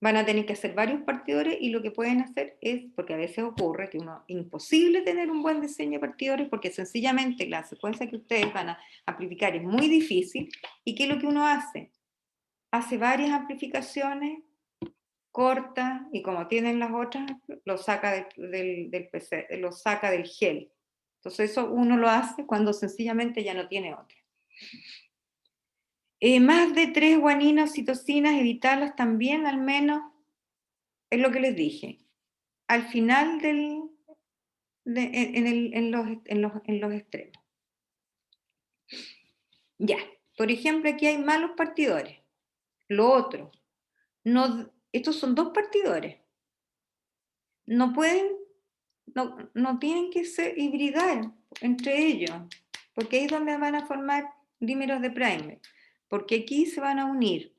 Van a tener que hacer varios partidores y lo que pueden hacer es, porque a veces ocurre que uno imposible tener un buen diseño de partidores porque sencillamente la secuencia que ustedes van a amplificar es muy difícil. ¿Y qué es lo que uno hace? Hace varias amplificaciones, corta y como tienen las otras, lo saca del PC, lo saca del gel. Entonces eso uno lo hace cuando sencillamente ya no tiene otra. Más de 3 guaninas, citocinas, evitarlas también, al menos, es lo que les dije. Al final en los extremos. Ya, por ejemplo, aquí hay malos partidores. Lo otro, no, estos son dos partidores. No pueden, no tienen que hibridar entre ellos, porque ahí es donde van a formar dímeros de primer, porque aquí se van a unir.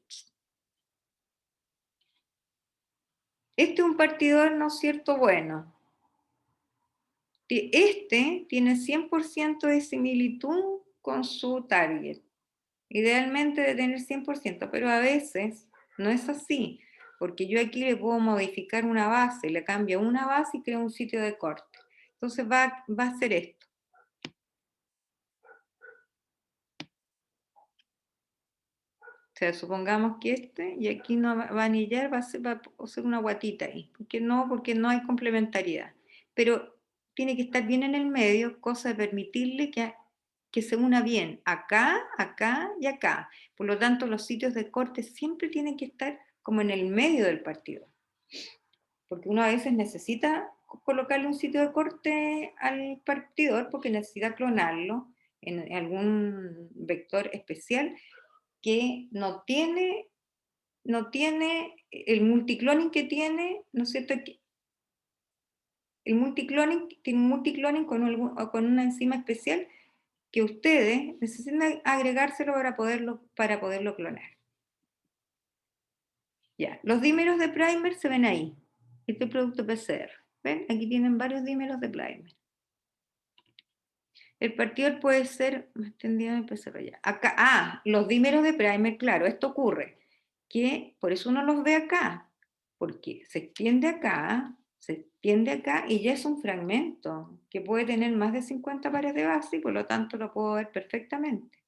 Este es un partidor, ¿no es cierto? Bueno. Este tiene 100% de similitud con su target. Idealmente de tener 100%, pero a veces no es así, porque yo aquí le puedo modificar una base, le cambio una base y creo un sitio de corte. Entonces va a hacer esto. O sea, supongamos que este, y aquí no va a anillar, va a ser una guatita ahí. Porque no hay complementariedad. Pero tiene que estar bien en el medio, cosa de permitirle que se una bien acá, acá y acá. Por lo tanto, los sitios de corte siempre tienen que estar como en el medio del partido. Porque uno a veces necesita colocarle un sitio de corte al partidor porque necesita clonarlo en algún vector especial que no tiene el multicloning que tiene, ¿no es cierto? El multicloning tiene un multicloning con una enzima especial que ustedes necesitan agregárselo para poderlo clonar. Ya, los dímeros de primer se ven ahí. Este producto PCR. ¿Ven? Aquí tienen varios dímeros de primer. El partidor puede ser más tendido en PCR ya. Acá, los dímeros de primer, claro, esto ocurre. Que por eso uno los ve acá. Porque se extiende acá y ya es un fragmento que puede tener más de 50 pares de base y por lo tanto lo puedo ver perfectamente.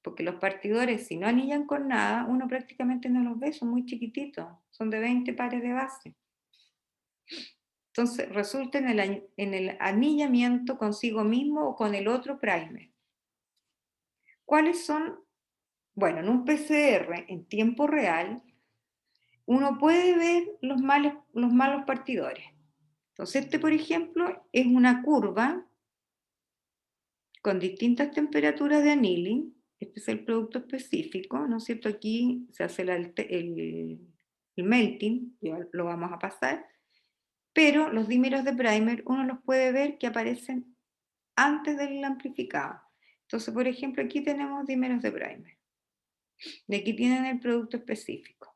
Porque los partidores, si no anillan con nada, uno prácticamente no los ve, son muy chiquititos, son de 20 pares de base. Entonces resulta en el anillamiento consigo mismo o con el otro primer. ¿Cuáles son? Bueno, en un PCR en tiempo real, uno puede ver los malos partidores. Entonces, este, por ejemplo, es una curva con distintas temperaturas de annealing. Este es el producto específico, ¿no es cierto? Aquí se hace el melting, lo vamos a pasar, pero los dímeros de primer uno los puede ver que aparecen antes del amplificado. Entonces, por ejemplo, aquí tenemos dímeros de primer. Y aquí tienen el producto específico.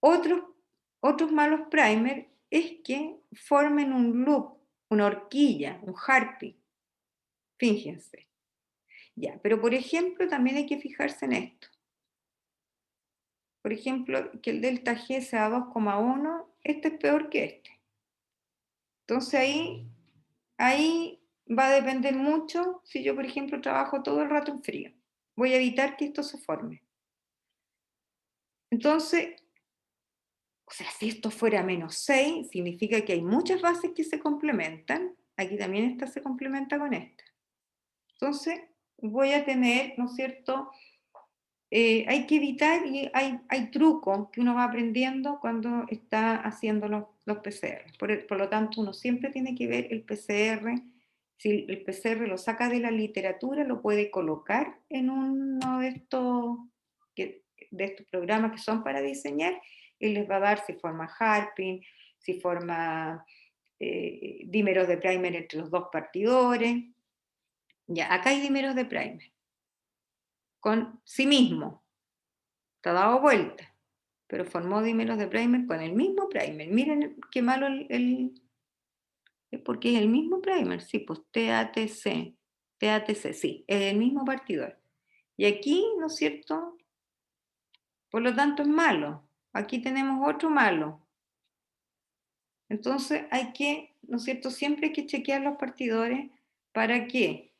Otros malos primer es que formen un loop, una horquilla, un harpy. Fíjense. Ya, pero por ejemplo, también hay que fijarse en esto. Por ejemplo, que el delta G sea 2,1, este es peor que este. Entonces ahí va a depender mucho si yo, por ejemplo, trabajo todo el rato en frío. Voy a evitar que esto se forme. Entonces, o sea, si esto fuera -6, significa que hay muchas bases que se complementan. Aquí también esta se complementa con esta. Entonces, voy a tener, ¿no es cierto? Hay que evitar y hay trucos que uno va aprendiendo cuando está haciendo los PCR. Por lo tanto, uno siempre tiene que ver el PCR. Si el PCR lo saca de la literatura, lo puede colocar en uno de estos programas que son para diseñar y les va a dar si forma Harping, si forma dímeros de primer entre los dos partidores. Ya, acá hay dímeros de primer con sí mismo. Está dado vuelta, pero formó dímeros de primer con el mismo primer. Miren qué malo porque es el mismo primer, sí, pues TATC, sí, es el mismo partidor. Y aquí, ¿no es cierto? Por lo tanto es malo. Aquí tenemos otro malo. Entonces hay que, ¿no es cierto? Siempre hay que chequear los partidores. ¿Para qué?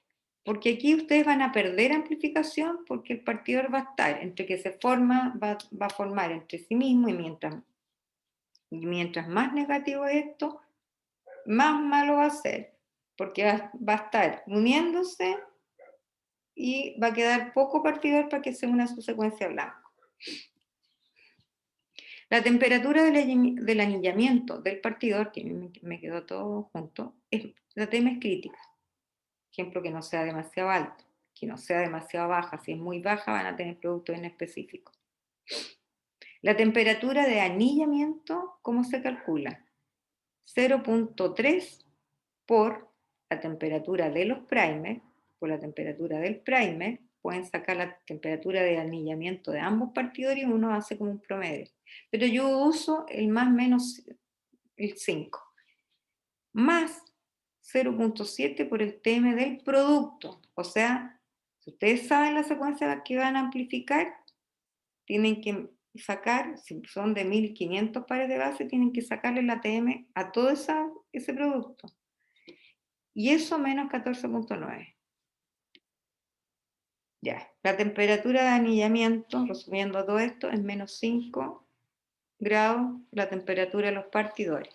Porque aquí ustedes van a perder amplificación porque el partidor va a estar entre que se forma, va a formar entre sí mismo y mientras más negativo es esto, más malo va a ser. Porque va a estar uniéndose y va a quedar poco partidor para que se una su secuencia blanca. La temperatura del anillamiento del partidor, que me quedó todo junto, la TM es crítica. Ejemplo, que no sea demasiado alto, que no sea demasiado baja. Si es muy baja, van a tener productos en específico. La temperatura de anillamiento, ¿cómo se calcula? 0.3 por la temperatura de los primers, por la temperatura del primer, pueden sacar la temperatura de anillamiento de ambos partidores y uno hace como un promedio. Pero yo uso el más menos el 5, más 0.7 por el TM del producto. O sea, si ustedes saben la secuencia que van a amplificar, tienen que sacar, si son de 1500 pares de base, tienen que sacarle la TM a todo ese producto. Y eso menos 14.9. Ya, la temperatura de anillamiento, resumiendo todo esto, es menos 5 grados la temperatura de los partidores.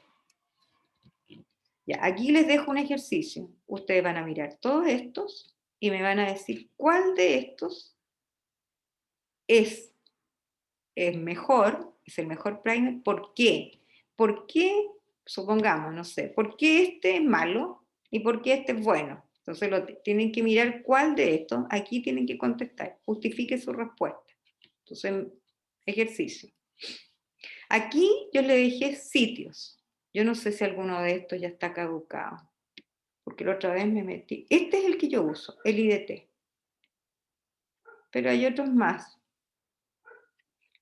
Ya, aquí les dejo un ejercicio. Ustedes van a mirar todos estos y me van a decir cuál de estos es mejor, es el mejor primer. ¿Por qué? ¿Por qué, supongamos, no sé, por qué este es malo y por qué este es bueno? Entonces tienen que mirar cuál de estos, aquí tienen que contestar, justifique su respuesta. Entonces, ejercicio. Aquí yo le dejé sitios. Yo no sé si alguno de estos ya está caducado, porque la otra vez me metí. Este es el que yo uso, el IDT. Pero hay otros más.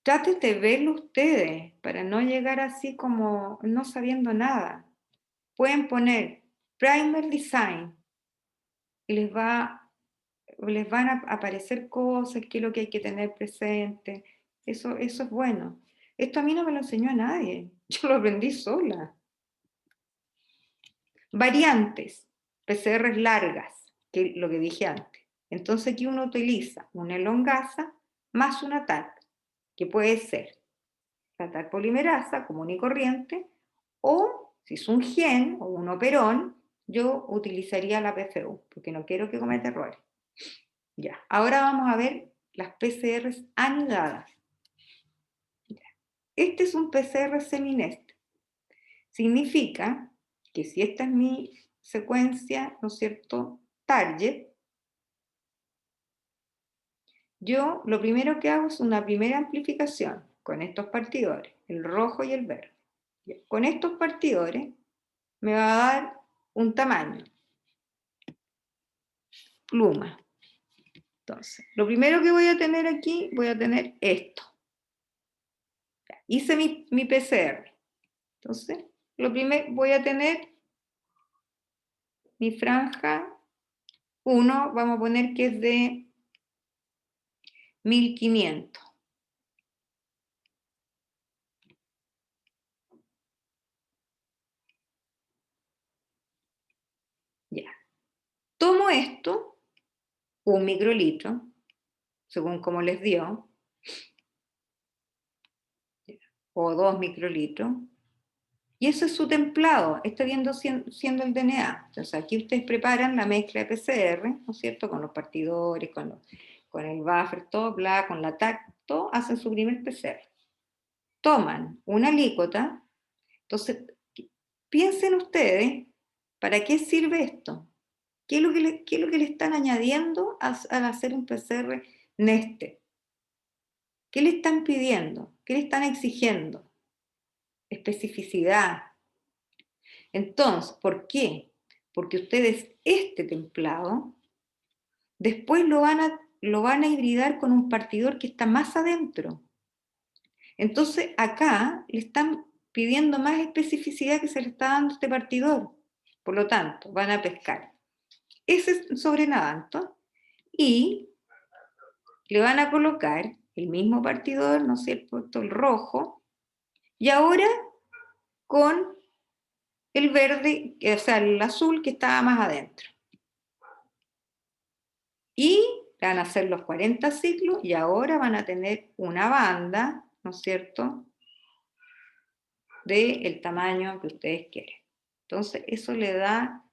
Traten de verlo ustedes para no llegar así como no sabiendo nada. Pueden poner Primer Design y les van a aparecer cosas, qué es lo que hay que tener presente. Eso es bueno. Esto a mí no me lo enseñó a nadie. Yo lo aprendí sola. Variantes, PCRs largas, que lo que dije antes. Entonces aquí uno utiliza una elongasa más una TAC, que puede ser la TAC polimerasa común y corriente, o si es un gen o un operón, yo utilizaría la PFU, porque no quiero que cometa errores. Ya, ahora vamos a ver las PCRs anidadas. Este es un PCR seminest. Significa que si esta es mi secuencia, ¿no es cierto?, target, yo lo primero que hago es una primera amplificación con estos partidores, el rojo y el verde. Con estos partidores me va a dar un tamaño, pluma. Entonces, lo primero que voy a tener aquí, voy a tener esto. Hice mi PCR. Entonces, lo primero voy a tener mi franja 1, vamos a poner que es de 1500. Ya. Tomo esto, un microlitro, según como les dio, o 2 microlitros, y eso es su templado, está viendo siendo el DNA. Entonces aquí ustedes preparan la mezcla de PCR, ¿no es cierto? Con los partidores, con el buffer, todo, bla, con la TAC, todo, hacen su primer PCR. Toman una alícuota, entonces piensen ustedes, ¿para qué sirve esto? ¿Qué es lo que le están añadiendo al hacer un PCR nested? ¿Qué le están pidiendo? ¿Qué le están exigiendo? Especificidad. Entonces, ¿por qué? Porque ustedes este templado después lo van a hibridar con un partidor que está más adentro. Entonces, acá le están pidiendo más especificidad que se le está dando a este partidor. Por lo tanto, van a pescar ese sobrenadanto y le van a colocar el mismo partidor, ¿no es cierto?, el rojo, y ahora con el verde, o sea, el azul que estaba más adentro. Y van a hacer los 40 ciclos y ahora van a tener una banda, ¿no es cierto?, del tamaño que ustedes quieren. Entonces, eso le da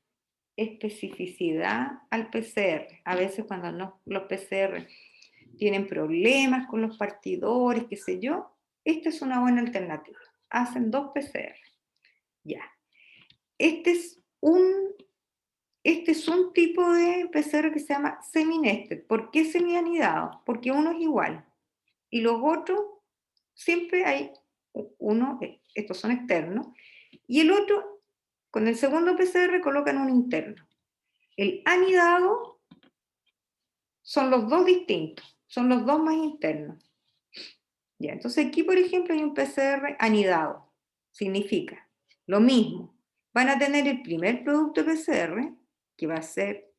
especificidad al PCR. A veces cuando los PCR tienen problemas con los partidores, qué sé yo, esta es una buena alternativa. Hacen 2 PCR. Ya. Este es un tipo de PCR que se llama semi-nested. ¿Por qué semi-anidado? Porque uno es igual. Y los otros, siempre hay uno, estos son externos, y el otro, con el segundo PCR colocan un interno. El anidado son los dos distintos, son los dos más internos. Ya, entonces aquí, por ejemplo, hay un PCR anidado. Significa lo mismo. Van a tener el primer producto PCR, que va a ser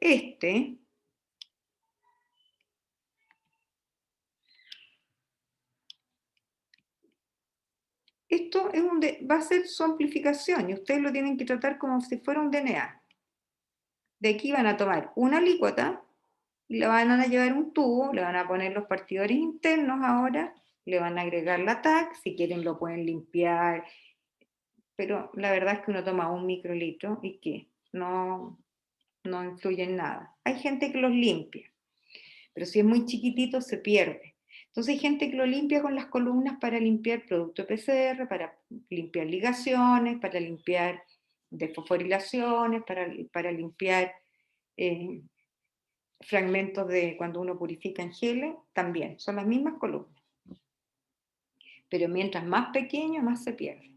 este. Esto es va a ser su amplificación y ustedes lo tienen que tratar como si fuera un DNA. De aquí van a tomar una alícuota y la van a llevar un tubo, le van a poner los partidores internos ahora, le van a agregar la TAC, si quieren lo pueden limpiar, pero la verdad es que uno toma 1 microlitro y que no influye en nada. Hay gente que los limpia, pero si es muy chiquitito se pierde. Entonces hay gente que lo limpia con las columnas para limpiar producto PCR, para limpiar ligaciones, para limpiar desfosforilaciones, para limpiar fragmentos de cuando uno purifica en geles, también, son las mismas columnas. Pero mientras más pequeño, más se pierde.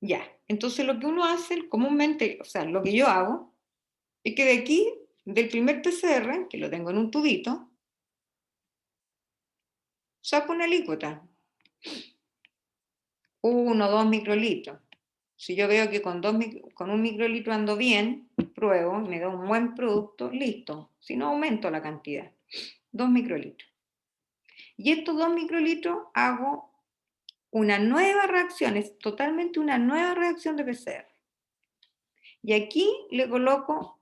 Ya, entonces lo que uno hace comúnmente, o sea, lo que yo hago, es que de aquí, del primer PCR, que lo tengo en un tubito, saco una alícuota, 1 o 2 microlitros. Si yo veo que con 1 microlitro ando bien, pruebo, me da un buen producto, listo. Si no, aumento la cantidad. 2 microlitros. Y estos 2 microlitros hago una nueva reacción, es totalmente una nueva reacción de PCR. Y aquí le coloco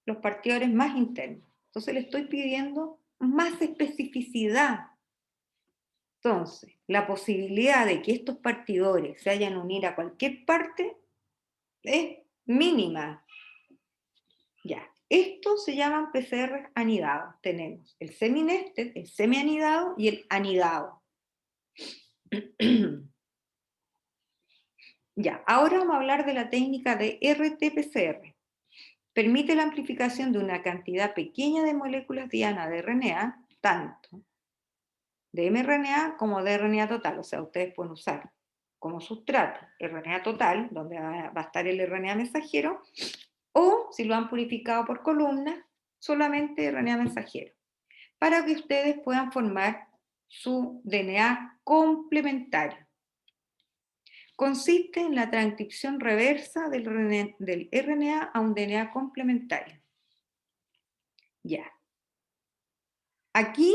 los partidores más internos. Entonces le estoy pidiendo más especificidad. Entonces, la posibilidad de que estos partidores se hayan unir a cualquier parte es mínima. Ya, estos se llaman PCR anidados. Tenemos el semi-nested, el semi-anidado y el anidado. Ya, ahora vamos a hablar de la técnica de RT-PCR. Permite la amplificación de una cantidad pequeña de moléculas diana de RNA, tanto de mRNA como de RNA total. O sea, ustedes pueden usar como sustrato RNA total, donde va a estar el RNA mensajero, o si lo han purificado por columnas, solamente RNA mensajero, para que ustedes puedan formar su DNA complementario. Consiste en la transcripción reversa del RNA a un DNA complementario. Ya. Aquí,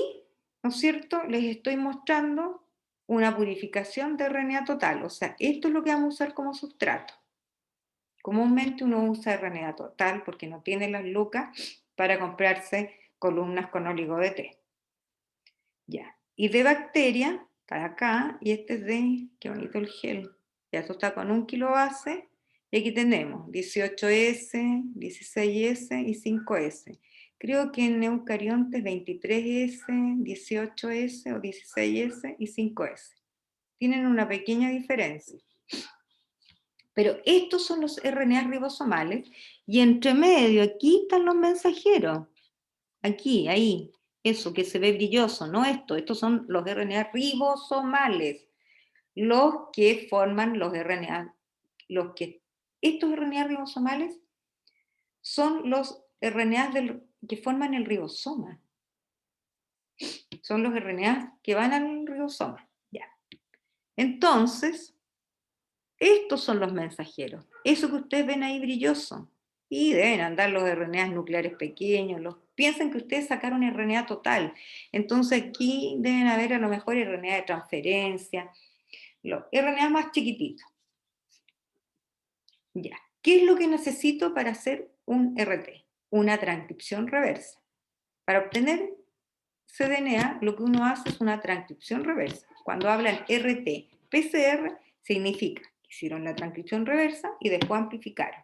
¿no es cierto?, les estoy mostrando una purificación de RNA total. O sea, esto es lo que vamos a usar como sustrato. Comúnmente uno usa RNA total porque no tiene las lucas para comprarse columnas con oligo de té. Ya. Y de bacteria, está acá, y este es de, qué bonito el gel. Ya, esto está con 1 kilobase, y aquí tenemos 18S, 16S y 5S. Creo que en eucariontes 23S, 18S o 16S y 5S. Tienen una pequeña diferencia. Pero estos son los RNA ribosomales, y entre medio, aquí están los mensajeros. Aquí, ahí, eso que se ve brilloso, no esto, estos son los RNA ribosomales, los que forman los RNA, estos RNA ribosomales son los RNA que forman el ribosoma, son los RNA que van al ribosoma, ya. Entonces, estos son los mensajeros, eso que ustedes ven ahí brilloso. Y deben andar los RNAs nucleares pequeños, piensen que ustedes sacaron RNA total. Entonces aquí deben haber a lo mejor RNA de transferencia, los RNA más chiquititos. Ya. ¿Qué es lo que necesito para hacer un RT? Una transcripción reversa. Para obtener cDNA, lo que uno hace es una transcripción reversa. Cuando hablan RT-PCR, significa que hicieron la transcripción reversa y después amplificaron.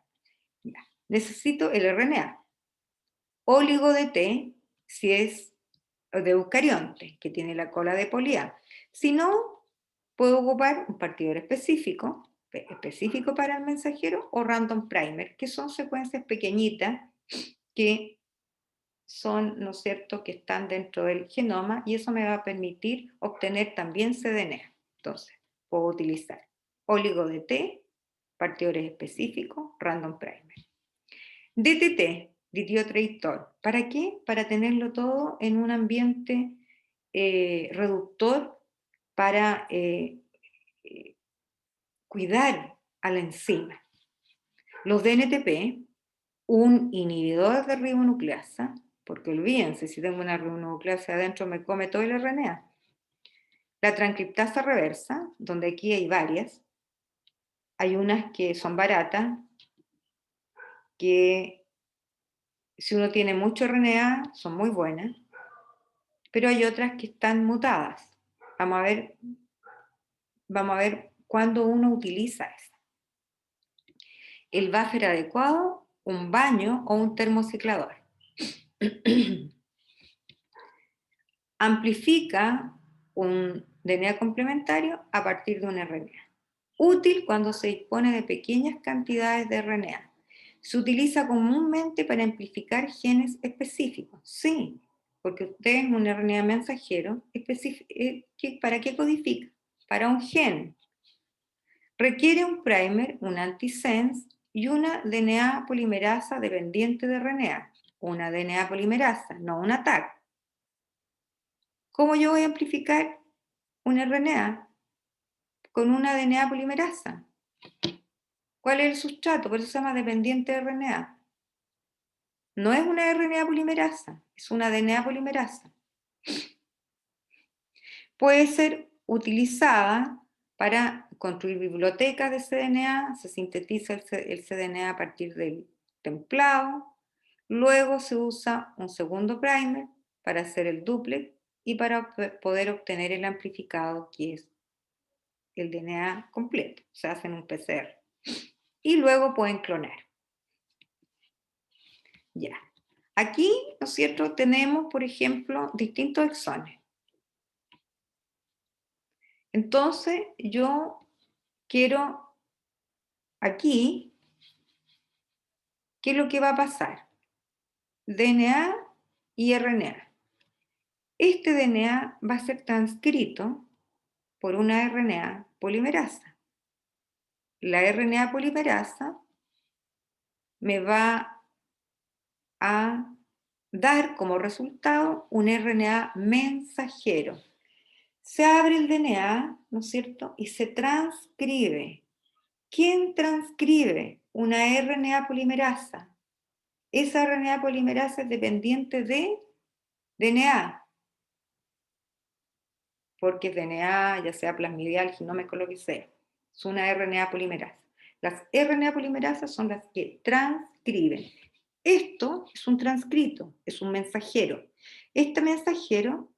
Ya. Necesito el RNA. Óligo de T, si es de eucarionte, que tiene la cola de poliA. Si no, puedo ocupar un partidor específico para el mensajero, o random primer, que son secuencias pequeñitas que son, ¿no es cierto?, que están dentro del genoma, y eso me va a permitir obtener también cDNA. Entonces, puedo utilizar óligo de T, partidores específicos, random primer. DTT, ditiotrietor. ¿Para qué? Para tenerlo todo en un ambiente reductor para cuidar a la enzima. Los DNTP, un inhibidor de ribonucleasa, porque olvídense, si tengo una ribonucleasa adentro me come todo el RNA. La transcriptasa reversa, donde aquí hay varias, hay unas que son baratas, que si uno tiene mucho RNA son muy buenas, pero hay otras que están mutadas. Vamos a ver cuándo uno utiliza esa. El buffer adecuado, un baño o un termociclador. Amplifica un DNA complementario a partir de un RNA. Útil cuando se dispone de pequeñas cantidades de RNA. Se utiliza comúnmente para amplificar genes específicos. Sí, porque usted es un RNA mensajero, ¿para qué codifica? Para un gen. Requiere un primer, un antisense y una DNA polimerasa dependiente de RNA. Una DNA polimerasa, no una TAC. ¿Cómo yo voy a amplificar un RNA con una DNA polimerasa? ¿Cuál es el sustrato? Por eso se llama dependiente de RNA. No es una RNA polimerasa, es una DNA polimerasa. Puede ser utilizada para construir bibliotecas de cDNA, se sintetiza el cDNA a partir del templado, luego se usa un segundo primer para hacer el duplex y para poder obtener el amplificado, que es el DNA completo, se hace en un PCR. Y luego pueden clonar. Ya. Aquí, ¿no es cierto?, tenemos, por ejemplo, distintos exones. Entonces, yo quiero aquí, ¿qué es lo que va a pasar? DNA y RNA. Este DNA va a ser transcrito por una RNA polimerasa. La RNA polimerasa me va a dar como resultado un RNA mensajero. Se abre el DNA, ¿no es cierto?, y se transcribe. ¿Quién transcribe? Una RNA polimerasa. Esa RNA polimerasa es dependiente de DNA, porque es DNA, ya sea plasmidial, genómico, lo que sea. Es una RNA polimerasa. Las RNA polimerasas son las que transcriben. Esto es un transcrito, es un mensajero. Este mensajero,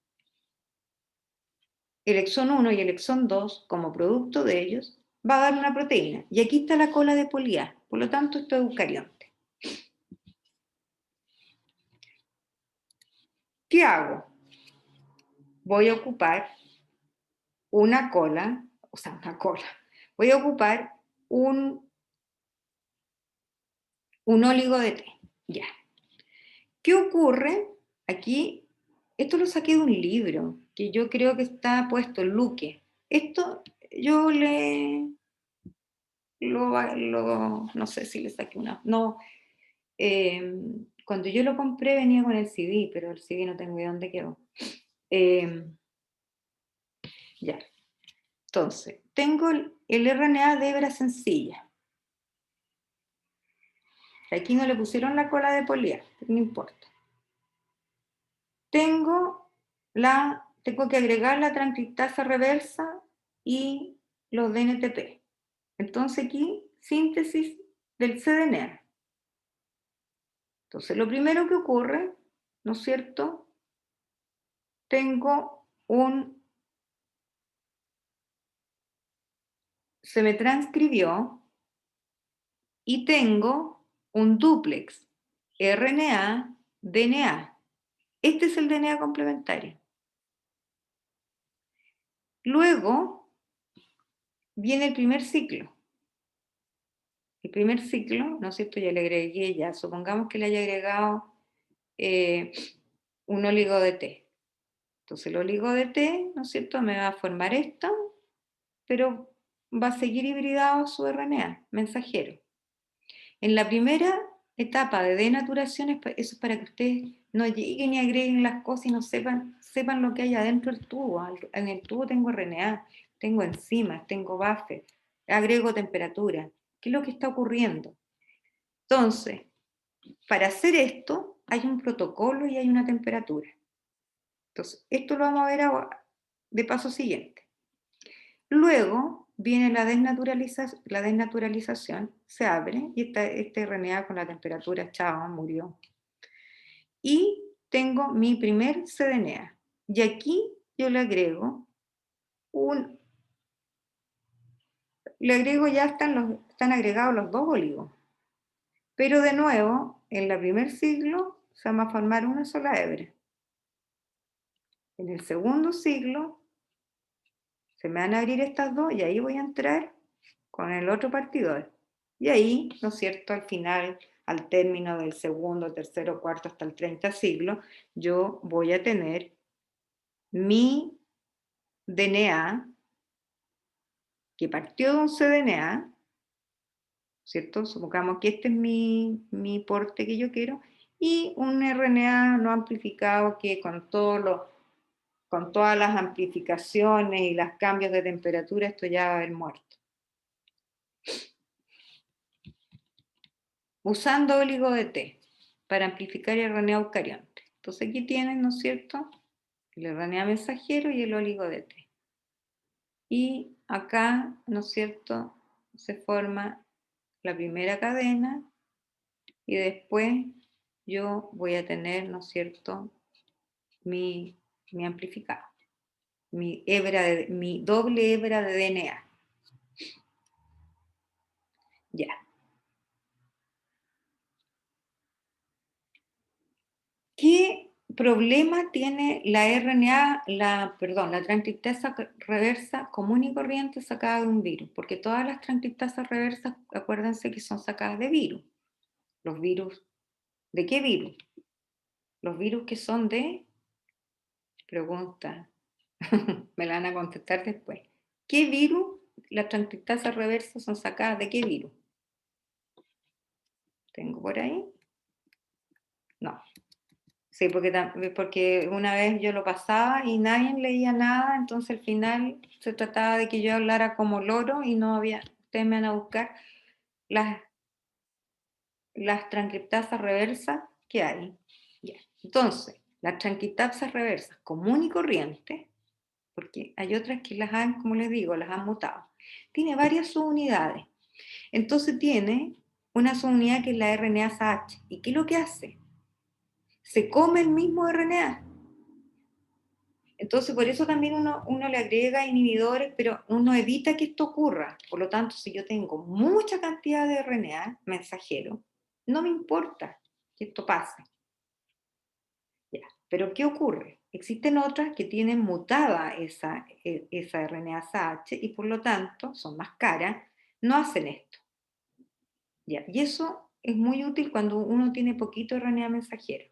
el exón 1 y el exón 2, como producto de ellos, va a dar una proteína. Y aquí está la cola de poliA, por lo tanto esto es eucarionte. ¿Qué hago? Voy a ocupar una cola, voy a ocupar un óligo de té. Ya. ¿Qué ocurre? Aquí, esto lo saqué de un libro, que yo creo que está puesto en Luque. Esto yo no sé si le saqué una, no, cuando yo lo compré venía con el CD, pero el CD no tengo idea dónde quedó. Ya, entonces, tengo el RNA de hebra sencilla. Aquí no le pusieron la cola de polía, no importa. Tengo que agregar la transcriptasa reversa y los DNTP. Entonces aquí, síntesis del cDNA. Entonces, lo primero que ocurre, ¿no es cierto? Se me transcribió y tengo un dúplex RNA-DNA. Este es el DNA complementario. Luego viene el primer ciclo. El primer ciclo, ¿no es cierto? Ya le agregué, ya supongamos que le haya agregado un oligo de T. Entonces el oligo de T, ¿no es cierto? Me va a formar esto, pero va a seguir hibridado su RNA mensajero. En la primera etapa de denaturación, eso es para que ustedes no lleguen y agreguen las cosas y no sepan lo que hay adentro del tubo. En el tubo tengo RNA, tengo enzimas, tengo buffer, agrego temperatura. ¿Qué es lo que está ocurriendo? Entonces, para hacer esto hay un protocolo y hay una temperatura. Entonces, esto lo vamos a ver ahora, de paso siguiente. Luego viene la desnaturalización, se abre y este RNA con la temperatura, chao, murió. Y tengo mi primer cDNA. Y aquí yo le agrego ya están agregados los dos oligos. Pero de nuevo, en el primer siglo se va a formar una sola hebra. En el segundo siglo se me van a abrir estas dos y ahí voy a entrar con el otro partidor. Y ahí, ¿no es cierto?, al final, al término del segundo, tercero, cuarto, hasta el 30 siglo, yo voy a tener mi DNA, que partió de un cDNA, ¿cierto? Supongamos que este es mi porte que yo quiero, y un RNA no amplificado que con todas las amplificaciones y los cambios de temperatura, esto ya va a haber muerto. Usando oligo de T para amplificar el RNA eucarionte. Entonces aquí tienen, ¿no es cierto?, el RNA mensajero y el oligo de T. Y acá, ¿no es cierto?, se forma la primera cadena y después yo voy a tener, ¿no es cierto?, mi amplificado, mi doble hebra de DNA. Ya. ¿Qué problema tiene la RNA, la transcriptasa reversa común y corriente sacada de un virus? Porque todas las transcriptasas reversas, acuérdense que son sacadas de virus. Los virus, ¿de qué virus? Los virus que son de, pregunta, me la van a contestar después. ¿Qué virus? Las transcriptasas reversas son sacadas de qué virus? ¿Tengo por ahí? No. Sí, porque una vez yo lo pasaba y nadie leía nada, entonces al final se trataba de que yo hablara como loro y no había, ustedes me van a buscar las transcriptasas reversas que hay. Ya. Entonces, las transcriptasas reversas común y corriente, porque hay otras que las han, como les digo, las han mutado, tiene varias subunidades. Entonces tiene una subunidad que es la RNase-H. ¿Y qué es lo que hace? Se come el mismo RNA. Entonces, por eso también uno le agrega inhibidores, pero uno evita que esto ocurra. Por lo tanto, si yo tengo mucha cantidad de RNA mensajero, no me importa que esto pase. Ya. Pero ¿qué ocurre? Existen otras que tienen mutada esa RNase-H y por lo tanto son más caras, no hacen esto. Ya. Y eso es muy útil cuando uno tiene poquito RNA mensajero.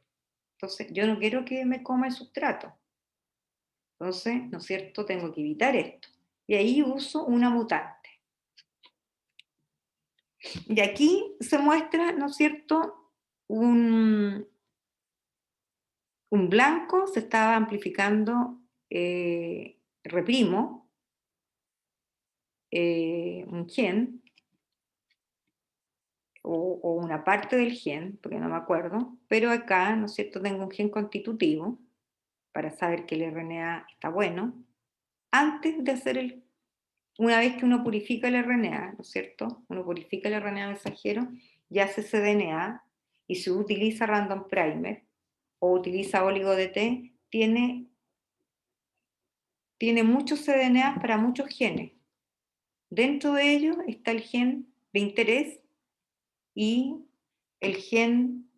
Entonces, yo no quiero que me coma el sustrato. Entonces, ¿no es cierto?, tengo que evitar esto. Y ahí uso una mutante. Y aquí se muestra, ¿no es cierto?, un blanco se estaba amplificando reprimo, un gen, o una parte del gen, porque no me acuerdo, pero acá, ¿no es cierto?, tengo un gen constitutivo para saber que el RNA está bueno, antes de hacer una vez que uno purifica el RNA, ¿no es cierto? Uno purifica el RNA mensajero y hace cDNA, y si utiliza Random Primer o utiliza Oligo DT, tiene muchos cDNA para muchos genes. Dentro de ellos está el gen de interés y el gen,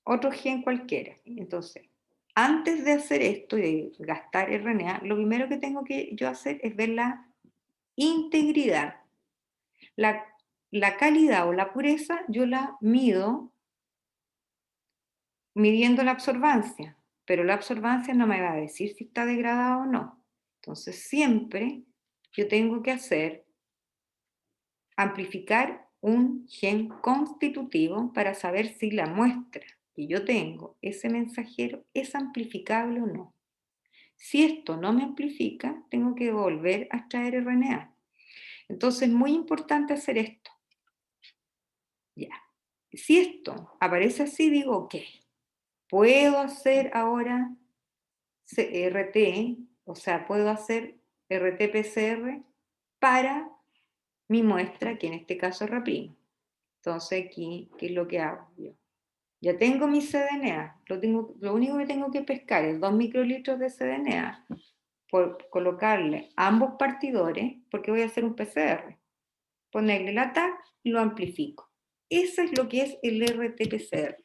otro gen cualquiera. Entonces, antes de hacer esto y de gastar RNA, lo primero que tengo que yo hacer es ver la integridad. La calidad o la pureza yo la mido midiendo la absorbancia, pero la absorbancia no me va a decir si está degradado o no. Entonces siempre yo tengo que amplificar un gen constitutivo para saber si la muestra que yo tengo, ese mensajero, es amplificable o no. Si esto no me amplifica, tengo que volver a extraer RNA. Entonces es muy importante hacer esto. Ya. Si esto aparece así, digo, ok, puedo hacer ahora RT, o sea, puedo hacer RT-PCR para mi muestra, que en este caso es R'. Entonces aquí, ¿qué es lo que hago yo? Ya tengo mi cDNA, lo único que tengo que pescar es 2 microlitros de cDNA, por colocarle ambos partidores, porque voy a hacer un PCR, ponerle la TAC y lo amplifico. Eso es lo que es el RT-PCR,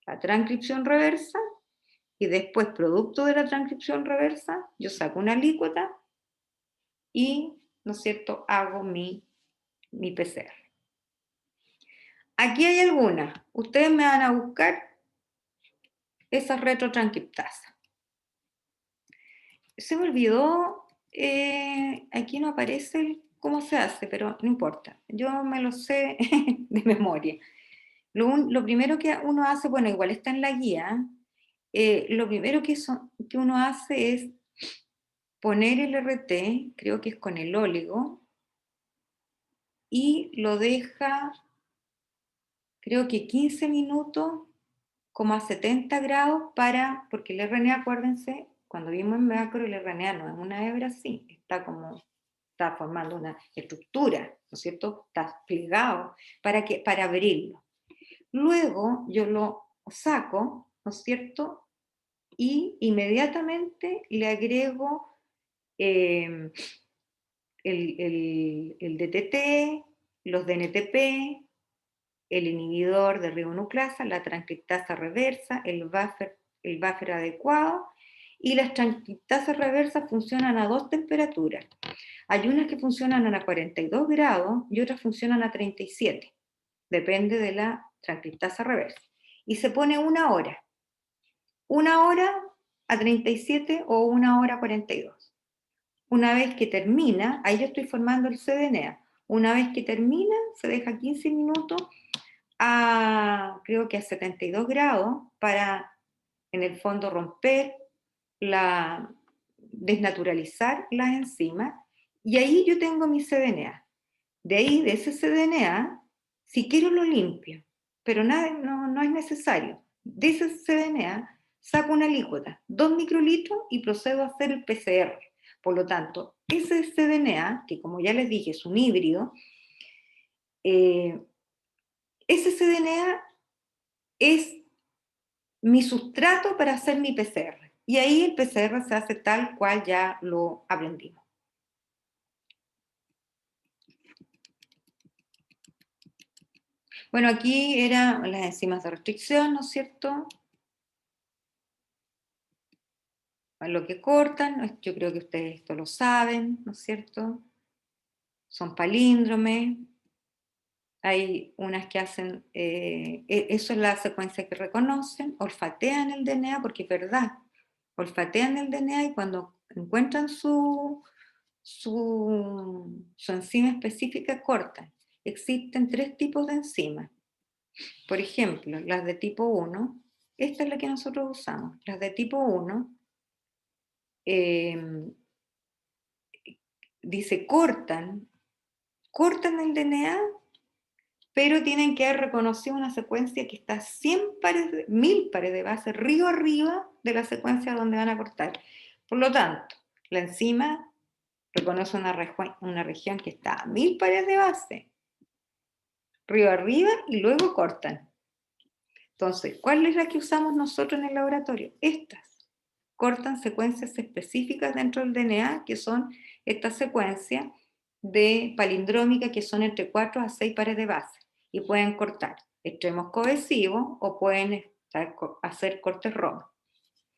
la transcripción reversa, y después, producto de la transcripción reversa, yo saco una alícuota y, ¿no es cierto?, hago mi PCR. Aquí hay algunas. Ustedes me van a buscar esas retrotranscriptasas. Se me olvidó, aquí no aparece cómo se hace, pero no importa. Yo me lo sé de memoria. Lo primero que uno hace, bueno, igual está en la guía, lo primero que uno hace es poner el RT, creo que es con el óligo, y lo deja, creo que 15 minutos, como a 70 grados, porque el RNA, acuérdense, cuando vimos en macro, el RNA no es una hebra así, está formando una estructura, ¿no es cierto? Está plegado para abrirlo. Luego yo lo saco, ¿no es cierto? Y inmediatamente le agrego el DTT, los DNTP, el inhibidor de ribonucleasa, la transcriptasa reversa, el buffer adecuado, y las transcriptasas reversas funcionan a 2 temperaturas. Hay unas que funcionan a 42 grados y otras funcionan a 37, depende de la transcriptasa reversa. Y se pone 1 hora. 1 hora a 37 o 1 hora a 42. Una vez que termina, ahí yo estoy formando el cDNA. Una vez que termina, se deja 15 minutos creo que a 72 grados para, en el fondo, desnaturalizar las enzimas, y ahí yo tengo mi cDNA. De ahí, de ese cDNA, si quiero lo limpio, pero nada, no es necesario. De ese cDNA saco una alícuota, 2 microlitros, y procedo a hacer el PCR. Por lo tanto, ese cDNA, que como ya les dije es un híbrido, ese cDNA es mi sustrato para hacer mi PCR. Y ahí el PCR se hace tal cual ya lo aprendimos. Bueno, aquí eran las enzimas de restricción, ¿no es cierto? Lo que cortan, yo creo que ustedes esto lo saben, ¿no es cierto? Son palíndromes. Hay unas que hacen, eso es la secuencia que reconocen, olfatean el DNA, porque es verdad, olfatean el DNA y cuando encuentran su enzima específica, cortan. Existen 3 tipos de enzimas. Por ejemplo, las de tipo 1, esta es la que nosotros usamos. Las de tipo 1, dice cortan el DNA, pero tienen que haber reconocido una secuencia que está 1000 pares de base río arriba de la secuencia donde van a cortar. Por lo tanto, la enzima reconoce una región que está a 1000 pares de base, río arriba, y luego cortan. Entonces, ¿cuál es la que usamos nosotros en el laboratorio? Estas. Cortan secuencias específicas dentro del DNA, que son estas secuencias de palindrómica, que son entre 4 a 6 pares de base, y pueden cortar extremos cohesivos o pueden hacer cortes ROM.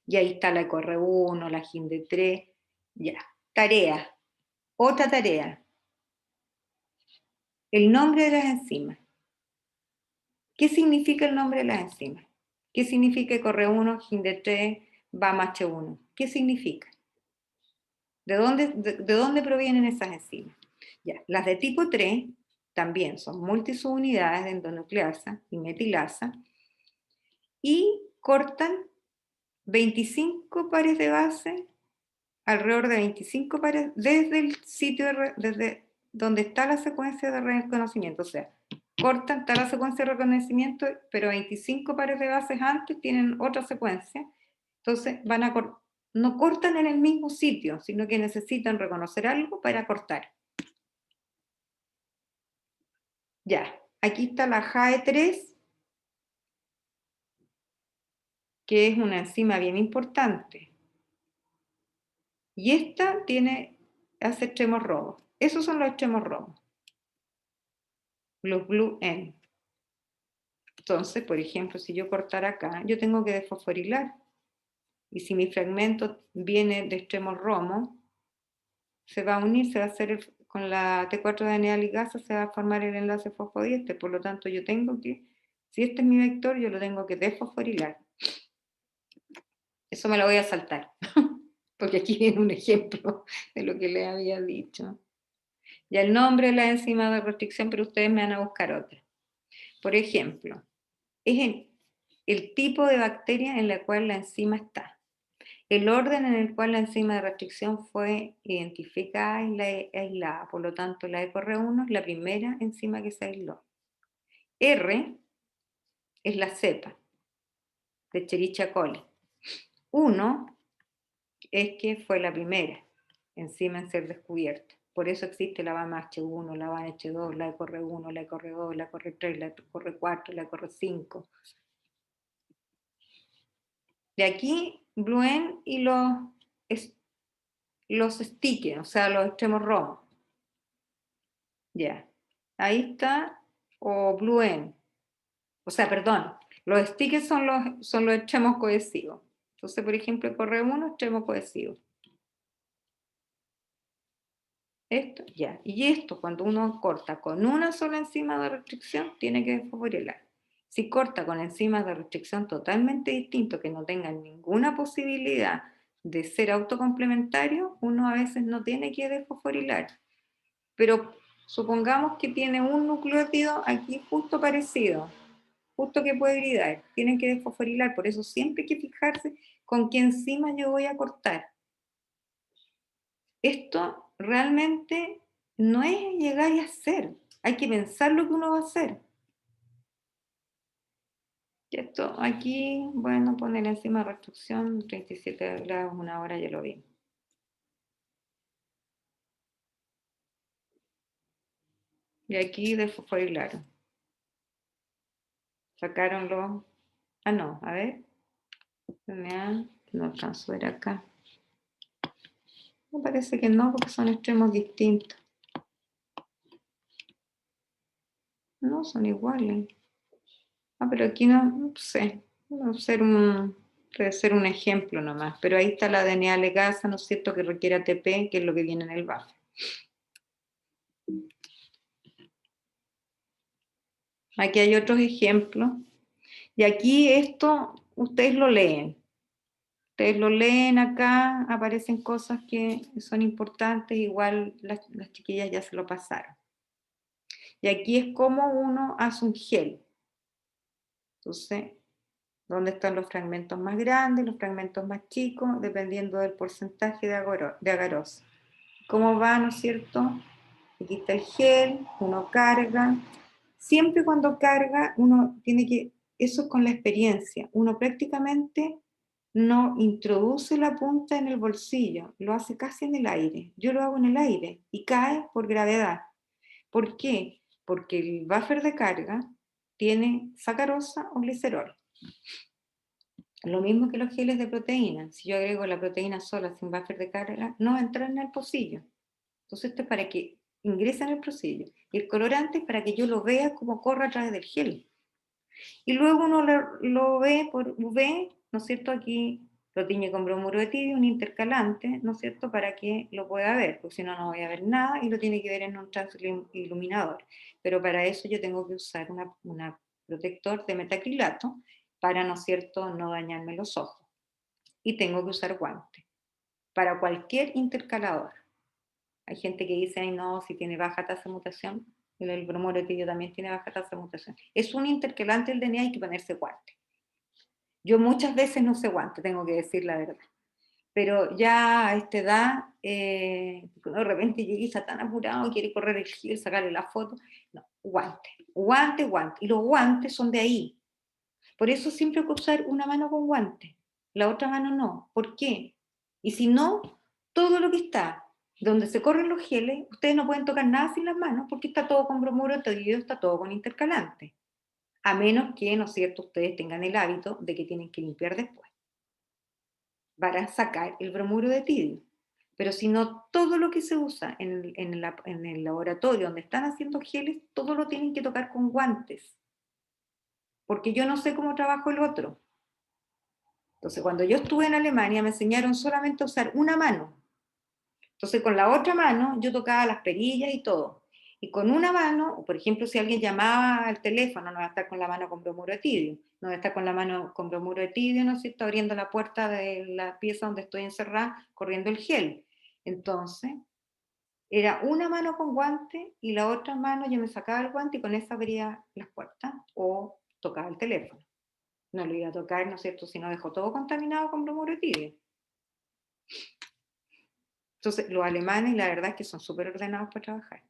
Y ahí está la ECOR1, la GIND3, ya. Tarea. Otra tarea. El nombre de las enzimas. ¿Qué significa el nombre de las enzimas? ¿Qué significa ECOR1, GIND3, BAM-H1? ¿Qué significa? ¿De dónde provienen esas enzimas? Ya, las de tipo 3 también son multisubunidades de endonucleasa y metilasa y cortan 25 pares de base, alrededor de 25 pares, desde el sitio, desde donde está la secuencia de reconocimiento. O sea, cortan, está la secuencia de reconocimiento, pero 25 pares de bases antes tienen otra secuencia. Entonces no cortan en el mismo sitio, sino que necesitan reconocer algo para cortar. Ya, aquí está la JAE3, que es una enzima bien importante. Y esta hace extremos rojos. Esos son los extremos rojos. Los blue end. Entonces, por ejemplo, si yo cortara acá, yo tengo que desfosforilar. Y si mi fragmento viene de extremos romos, se va a unir, se va a hacer con la T4-DNA ligasa, se va a formar el enlace fosfodiéster. Por lo tanto, yo tengo que, si este es mi vector, yo lo tengo que desfosforilar. Eso me lo voy a saltar, porque aquí viene un ejemplo de lo que les había dicho. Ya el nombre de la enzima de restricción, pero ustedes me van a buscar otra. Por ejemplo, es el tipo de bacteria en la cual la enzima está. El orden en el cual la enzima de restricción fue identificada y aislada. Por lo tanto, la ECOR1 es la primera enzima que se aisló. R es la cepa de Escherichia coli. 1 es que fue la primera enzima en ser descubierta. Por eso existe la BAM-H1, la BAM-H2, la ECOR1, la ECOR2, la ECOR3, la ECOR4, la ECOR5. De aquí, Blue End y los stickers, o sea, los extremos romos. Ya, ahí está, o Blue End. O sea, perdón, los stickers son los extremos cohesivos. Entonces, por ejemplo, corre uno, extremo cohesivo. Esto, ya. Y esto, cuando uno corta con una sola enzima de restricción, tiene que desfosforilar. Si corta con enzimas de restricción totalmente distintos, que no tengan ninguna posibilidad de ser autocomplementario, uno a veces no tiene que desfosforilar. Pero supongamos que tiene un nucleótido aquí justo parecido, justo que puede hibridar, tienen que desfosforilar. Por eso siempre hay que fijarse con qué enzima yo voy a cortar. Esto realmente no es llegar y hacer, hay que pensar lo que uno va a hacer. Y esto aquí, bueno, poner encima de restricción, 37 grados, 1 hora, ya lo vi. Y aquí desfosforilaron. Sacaron los... Ah, no, a ver. No alcanzo a ver acá. Me parece que no, porque son extremos distintos. No, son iguales. Ah, pero aquí no sé. Debe ser un ejemplo nomás. Pero ahí está la DNA legasa, ¿no es cierto?, que requiere ATP, que es lo que viene en el buffer. Aquí hay otros ejemplos. Y aquí esto, ustedes lo leen. Ustedes lo leen acá, aparecen cosas que son importantes, igual las chiquillas ya se lo pasaron. Y aquí es como uno hace un gel. Entonces, ¿dónde están los fragmentos más grandes, los fragmentos más chicos, dependiendo del porcentaje de agarosa? ¿Cómo va, no es cierto? Aquí está el gel, uno carga, Siempre cuando carga, uno tiene que, eso es con la experiencia, uno prácticamente no introduce la punta en el bolsillo, lo hace casi en el aire. Yo lo hago en el aire y cae por gravedad. ¿Por qué? Porque el buffer de carga tiene sacarosa o glicerol. Lo mismo que los geles de proteína. Si yo agrego la proteína sola sin buffer de carga, no va a entrar en el pocillo. Entonces esto es para que ingrese en el pocillo. Y el colorante es para que yo lo vea como corre a través del gel. Y luego uno lo ve por UV, ¿no es cierto? Aquí lo tiñe con bromuro de tidio, un intercalante, ¿no es cierto? Para que lo pueda ver, porque si no, no voy a ver nada y lo tiene que ver en un transiluminador. Pero para eso yo tengo que usar una protector de metacrilato para, ¿no es cierto?, no dañarme los ojos. Y tengo que usar guantes para cualquier intercalador. Hay gente que dice, ay no, si tiene baja tasa de mutación, el bromuro de tidio también tiene baja tasa de mutación. Es un intercalante del DNA, hay que ponerse guantes. Yo muchas veces no sé guante, tengo que decir la verdad. Pero ya a esta edad, de repente llega y está tan apurado, quiere correr el giro, sacarle la foto. No, guante, guante, guante. Y los guantes son de ahí. Por eso siempre hay que usar una mano con guante, la otra mano no. ¿Por qué? Y si no, todo lo que está donde se corren los geles, ustedes no pueden tocar nada sin las manos porque está todo con bromuro, está todo con intercalante. A menos que, ¿no es cierto?, ustedes tengan el hábito de que tienen que limpiar después para sacar el bromuro de tidio. Pero si no, todo lo que se usa en el laboratorio donde están haciendo geles, todo lo tienen que tocar con guantes. Porque yo no sé cómo trabajo el otro. Entonces, cuando yo estuve en Alemania, me enseñaron solamente a usar una mano. Entonces, con la otra mano, yo tocaba las perillas y todo. Y con una mano, o por ejemplo, si alguien llamaba al teléfono, no va a estar con la mano con bromuro de tidio, no va a estar con la mano con bromuro de tidio, ¿no es cierto?, abriendo la puerta de la pieza donde estoy encerrada, corriendo el gel. Entonces, era una mano con guante y la otra mano yo me sacaba el guante y con esa abría las puertas o tocaba el teléfono. No lo iba a tocar, ¿no es cierto?, si no dejó todo contaminado con bromuro de tidio. Entonces, los alemanes, la verdad es que son súper ordenados para trabajar.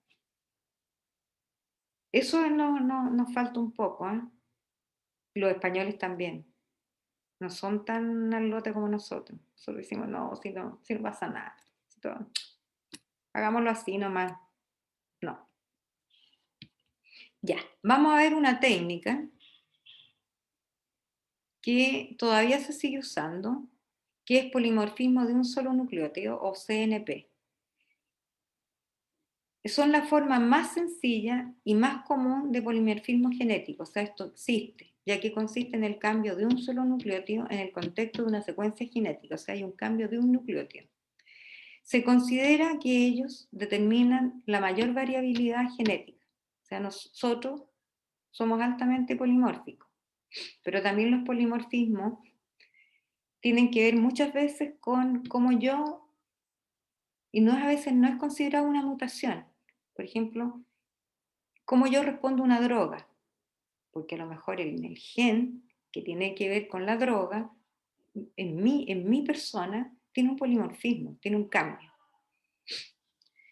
Eso nos falta un poco, ¿eh? Los españoles también. No son tan al lote como nosotros. Solo decimos, no, si no pasa nada. Hagámoslo así nomás. No. Ya, vamos a ver una técnica que todavía se sigue usando, que es polimorfismo de un solo nucleótido o CNP. Son la forma más sencilla y más común de polimorfismo genético, o sea, esto existe, ya que consiste en el cambio de un solo nucleótido en el contexto de una secuencia genética, o sea, hay un cambio de un nucleótido. Se considera que ellos determinan la mayor variabilidad genética, o sea, nosotros somos altamente polimórficos, pero también los polimorfismos tienen que ver muchas veces con cómo yo, y no a veces no es considerado una mutación, por ejemplo, cómo yo respondo a una droga, porque a lo mejor en el gen que tiene que ver con la droga, en mi persona, tiene un polimorfismo, tiene un cambio.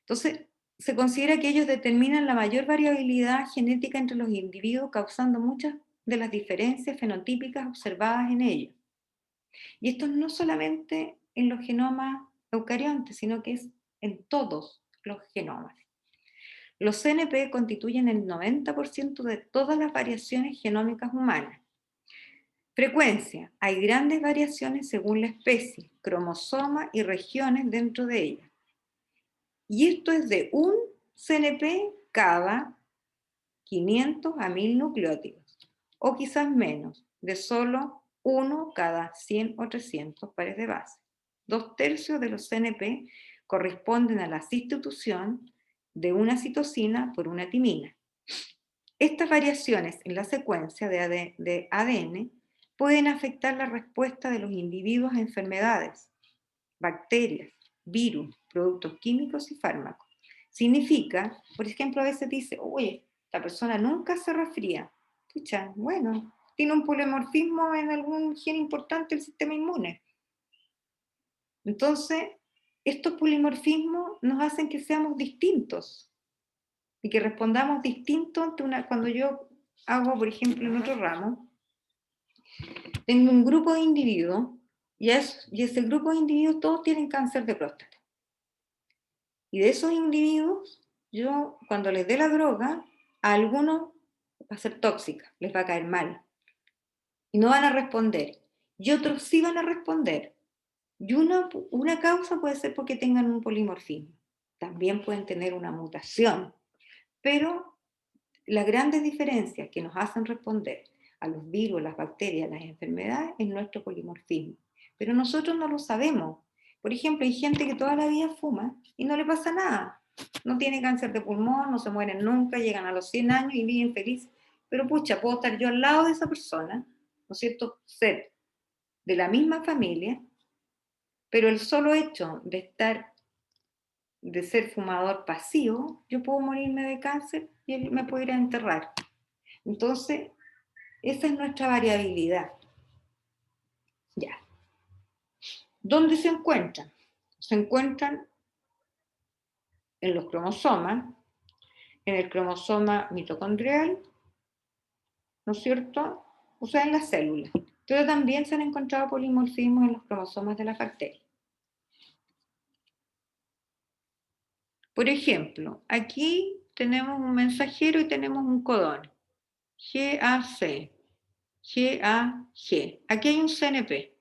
Entonces, se considera que ellos determinan la mayor variabilidad genética entre los individuos, causando muchas de las diferencias fenotípicas observadas en ellos. Y esto no solamente en los genomas eucariontes, sino que es en todos los genomas. Los CNP constituyen el 90% de todas las variaciones genómicas humanas. Frecuencia. Hay grandes variaciones según la especie, cromosoma y regiones dentro de ella. Y esto es de un CNP cada 500 a 1000 nucleótidos, o quizás menos, de solo uno cada 100 o 300 pares de base. 2/3 de los CNP corresponden a la sustitución de una citosina por una timina. Estas variaciones en la secuencia de ADN pueden afectar la respuesta de los individuos a enfermedades, bacterias, virus, productos químicos y fármacos. Significa, por ejemplo, a veces dice, oye, la persona nunca se resfría. Pucha, bueno, tiene un polimorfismo en algún gen importante del sistema inmune. Entonces, estos polimorfismos nos hacen que seamos distintos. y que respondamos distinto ante cuando yo hago, por ejemplo, en otro ramo, tengo un grupo de individuos y ese grupo de individuos todos tienen cáncer de próstata. Y de esos individuos, yo cuando les dé la droga, a algunos va a ser tóxica, les va a caer mal y no van a responder. Y otros sí van a responder. Y una causa puede ser porque tengan un polimorfismo. También pueden tener una mutación. Pero las grandes diferencias que nos hacen responder a los virus, las bacterias, las enfermedades, es nuestro polimorfismo. Pero nosotros no lo sabemos. Por ejemplo, hay gente que toda la vida fuma y no le pasa nada. No tiene cáncer de pulmón, no se mueren nunca, llegan a los 100 años y viven felices. Pero pucha, puedo estar yo al lado de esa persona, ¿no es cierto? Ser de la misma familia, pero el solo hecho de ser fumador pasivo, yo puedo morirme de cáncer y él me puede ir a enterrar. Entonces, esa es nuestra variabilidad. Ya. ¿Dónde se encuentran? Se encuentran en los cromosomas, en el cromosoma mitocondrial, ¿no es cierto? O sea, en las células. Pero también se han encontrado polimorfismos en los cromosomas de las bacterias. Por ejemplo, aquí tenemos un mensajero y tenemos un codón. GAC, GAG. Aquí hay un CNP.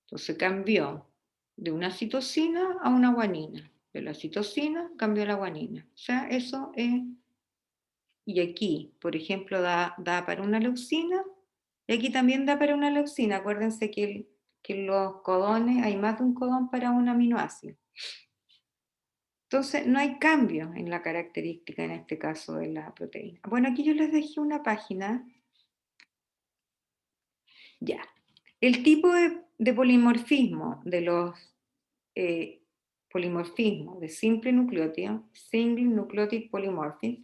Entonces cambió de una citosina a una guanina. De la citosina cambió a la guanina. O sea, eso es... Y aquí, por ejemplo, da para una leucina. Y aquí también da para una leucina. Acuérdense que los codones, hay más de un codón para un aminoácido. Entonces, no hay cambio en la característica, en este caso, de la proteína. Bueno, aquí yo les dejé una página. Ya. El tipo de polimorfismo de los polimorfismos de simple nucleótido, single nucleotide polymorphism,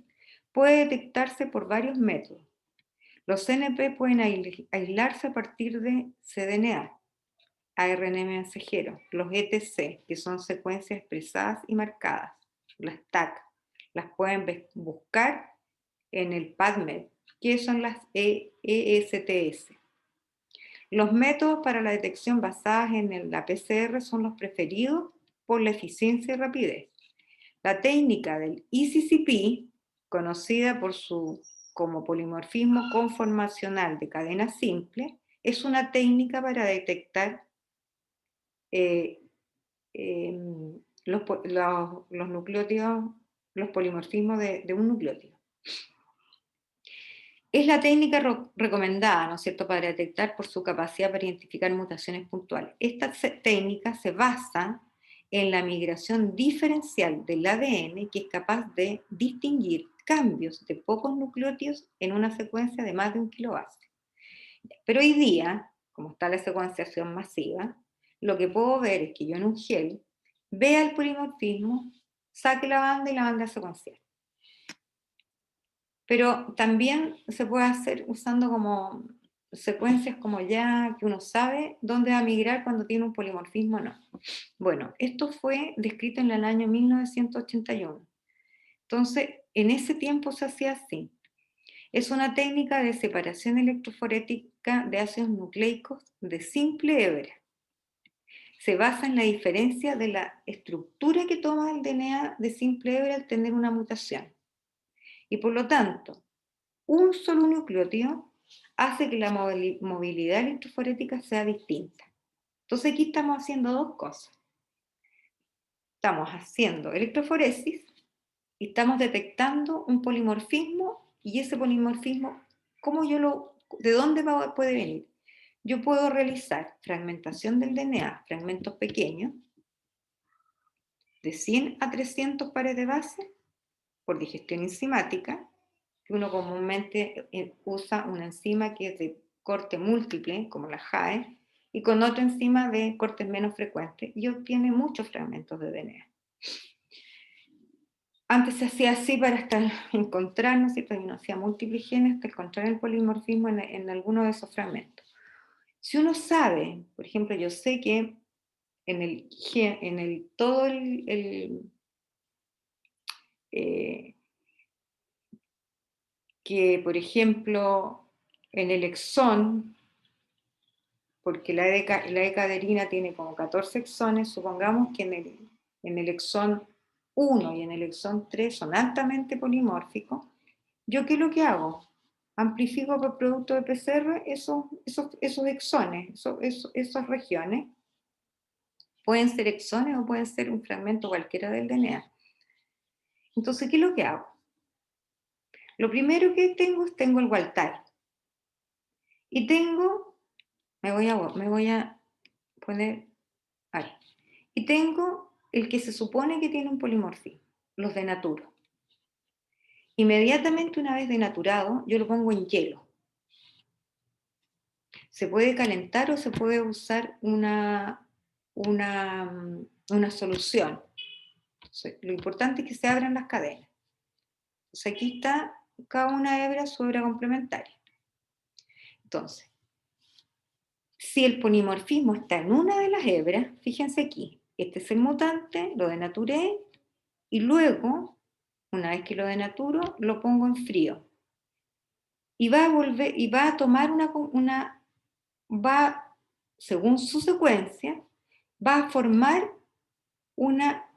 puede detectarse por varios métodos. Los CNP pueden aislarse a partir de cDNA, ARN mensajero, los ETC, que son secuencias expresadas y marcadas, las TAC, las pueden buscar en el PubMed, que son las ESTS. Los métodos para la detección basados en la PCR son los preferidos por la eficiencia y rapidez. La técnica del ECCP, conocida como polimorfismo conformacional de cadena simple, es una técnica para detectar eh, eh, los nucleótidos, los polimorfismos de un nucleótido. Es la técnica recomendada, ¿no es cierto?, para detectar por su capacidad para identificar mutaciones puntuales. Esta técnica se basa en la migración diferencial del ADN, que es capaz de distinguir cambios de pocos nucleótidos en una secuencia de más de un kilobase. Pero hoy día, como está la secuenciación masiva, lo que puedo ver es que yo en un gel vea el polimorfismo, saque la banda y la banda secuencial. Pero también se puede hacer usando como secuencias como ya que uno sabe dónde va a migrar cuando tiene un polimorfismo o no. Bueno, esto fue descrito en el año 1981. Entonces, en ese tiempo se hacía así. Es una técnica de separación electroforética de ácidos nucleicos de simple hebra. Se basa en la diferencia de la estructura que toma el DNA de simple hebra al tener una mutación. Y por lo tanto, un solo nucleótido hace que la movilidad electroforética sea distinta. Entonces aquí estamos haciendo dos cosas. Estamos haciendo electroforesis y estamos detectando un polimorfismo, y ese polimorfismo, ¿de dónde puede venir? Yo puedo realizar fragmentación del DNA, fragmentos pequeños, de 100 a 300 pares de base, por digestión enzimática, que uno comúnmente usa una enzima que es de corte múltiple, como la JAE, y con otra enzima de cortes menos frecuentes, y obtiene muchos fragmentos de DNA. Antes se hacía así para encontrar, ¿no es cierto? Y uno hacía múltiples genes hasta encontrar el polimorfismo en alguno de esos fragmentos. Si uno sabe, por ejemplo, yo sé que todo que, por ejemplo, en el exón, porque la decaderina tiene como 14 exones, supongamos que en el exón 1 y en el exón 3 son altamente polimórficos, ¿yo qué es lo que hago? Amplifico por producto de PCR esos exones, esas regiones. Pueden ser exones o pueden ser un fragmento cualquiera del DNA. Entonces, ¿qué es lo que hago? Lo primero que tengo el wild type. Y tengo, me voy a poner ahí. Y tengo el que se supone que tiene un polimorfismo, los denaturo. Inmediatamente una vez denaturado, yo lo pongo en hielo. Se puede calentar o se puede usar una solución. Entonces, lo importante es que se abran las cadenas. Entonces, aquí está cada una hebra su hebra complementaria. Entonces, si el polimorfismo está en una de las hebras, fíjense aquí, este es el mutante, lo denaturé y luego, una vez que lo denaturo, lo pongo en frío. Y va a volver, y va a tomar según su secuencia, va a formar una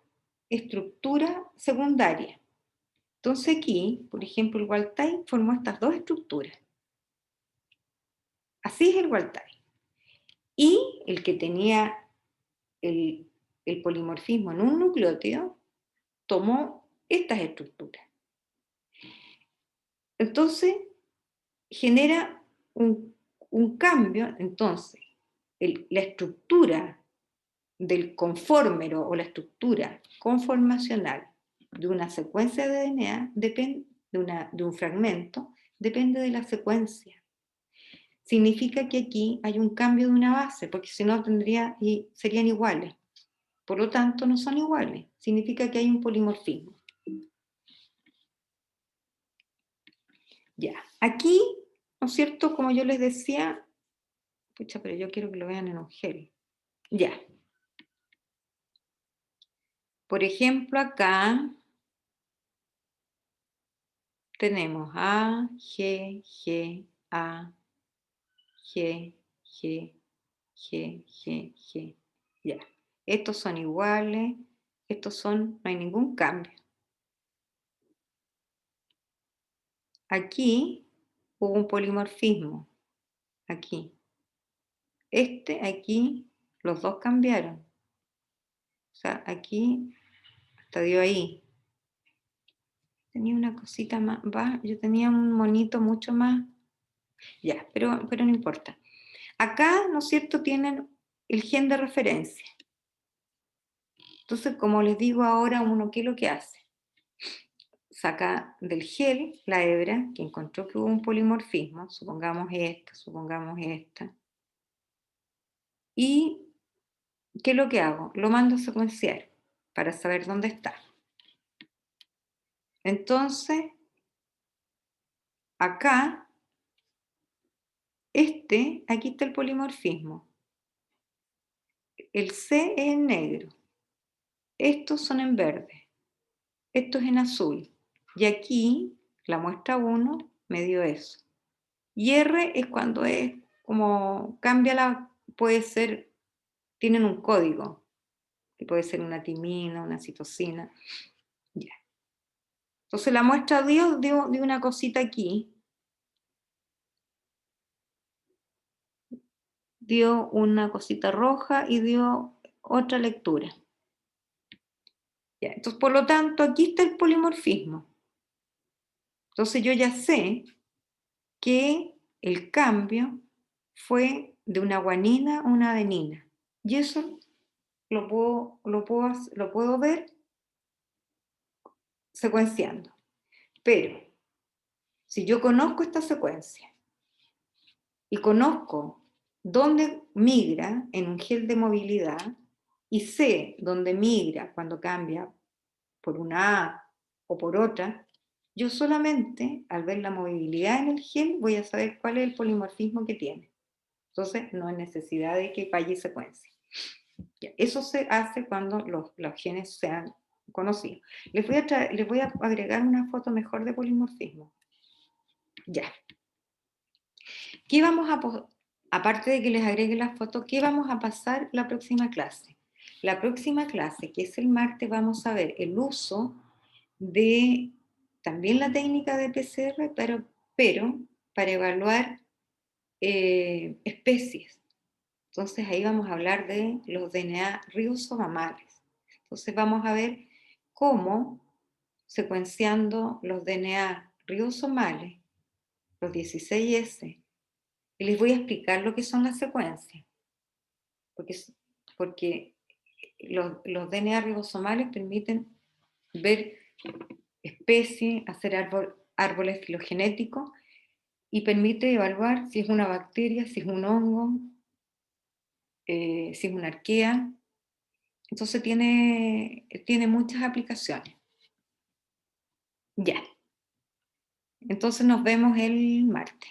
estructura secundaria. Entonces aquí, por ejemplo, el wild type formó estas dos estructuras. Así es el wild type. Y el que tenía el polimorfismo en un nucleótido tomó estas estructuras. Entonces, genera un cambio. Entonces, la estructura del conformero o la estructura conformacional de una secuencia de DNA depende de un fragmento, depende de la secuencia. Significa que aquí hay un cambio de una base, porque si no serían iguales. Por lo tanto, no son iguales. Significa que hay un polimorfismo. Ya, aquí, ¿no es cierto? Como yo les decía, pucha, pero yo quiero que lo vean en un gel. Ya. Por ejemplo, acá tenemos A, G, G, A, G, G, G, G, G. Ya. Estos son iguales, no hay ningún cambio. Aquí hubo un polimorfismo. Aquí. Aquí, los dos cambiaron. O sea, aquí hasta dio ahí. Tenía una cosita más, yo tenía un monito mucho más. Ya, pero no importa. Acá, ¿no es cierto?, tienen el gen de referencia. Entonces, como les digo ahora, uno, ¿qué es lo que hace? Saca del gel la hebra, que encontró que hubo un polimorfismo, supongamos esta. Y, ¿qué es lo que hago? Lo mando a secuenciar para saber dónde está. Entonces, acá, aquí está el polimorfismo. El C es en negro. Estos son en verde. Esto es en azul. Y aquí, la muestra 1 me dio eso. Y R es cuando es como puede ser, tienen un código, que puede ser una timina, una citosina. Ya. Entonces la muestra dio una cosita aquí. Dio una cosita roja y dio otra lectura. Ya. Entonces, por lo tanto, aquí está el polimorfismo. Entonces yo ya sé que el cambio fue de una guanina a una adenina. Y eso lo puedo ver secuenciando. Pero si yo conozco esta secuencia y conozco dónde migra en un gel de movilidad y sé dónde migra cuando cambia por una A o por otra, yo solamente al ver la movilidad en el gel voy a saber cuál es el polimorfismo que tiene. Entonces no hay necesidad de que falle secuencia. Eso se hace cuando los genes sean conocido. Les voy a agregar una foto mejor de polimorfismo. Ya. ¿Qué vamos a, aparte de que les agregue la foto, qué vamos a pasar la próxima clase? La próxima clase, que es el martes, vamos a ver el uso de también la técnica de PCR, pero para evaluar especies. Entonces ahí vamos a hablar de los DNA ribosomamales. Entonces vamos a ver cómo, secuenciando los DNA ribosomales, los 16S, y les voy a explicar lo que son las secuencias, porque los DNA ribosomales permiten ver especies, hacer árboles filogenéticos y permite evaluar si es una bacteria, si es un hongo, si es una arquea. Entonces tiene muchas aplicaciones. Ya, entonces nos vemos el martes.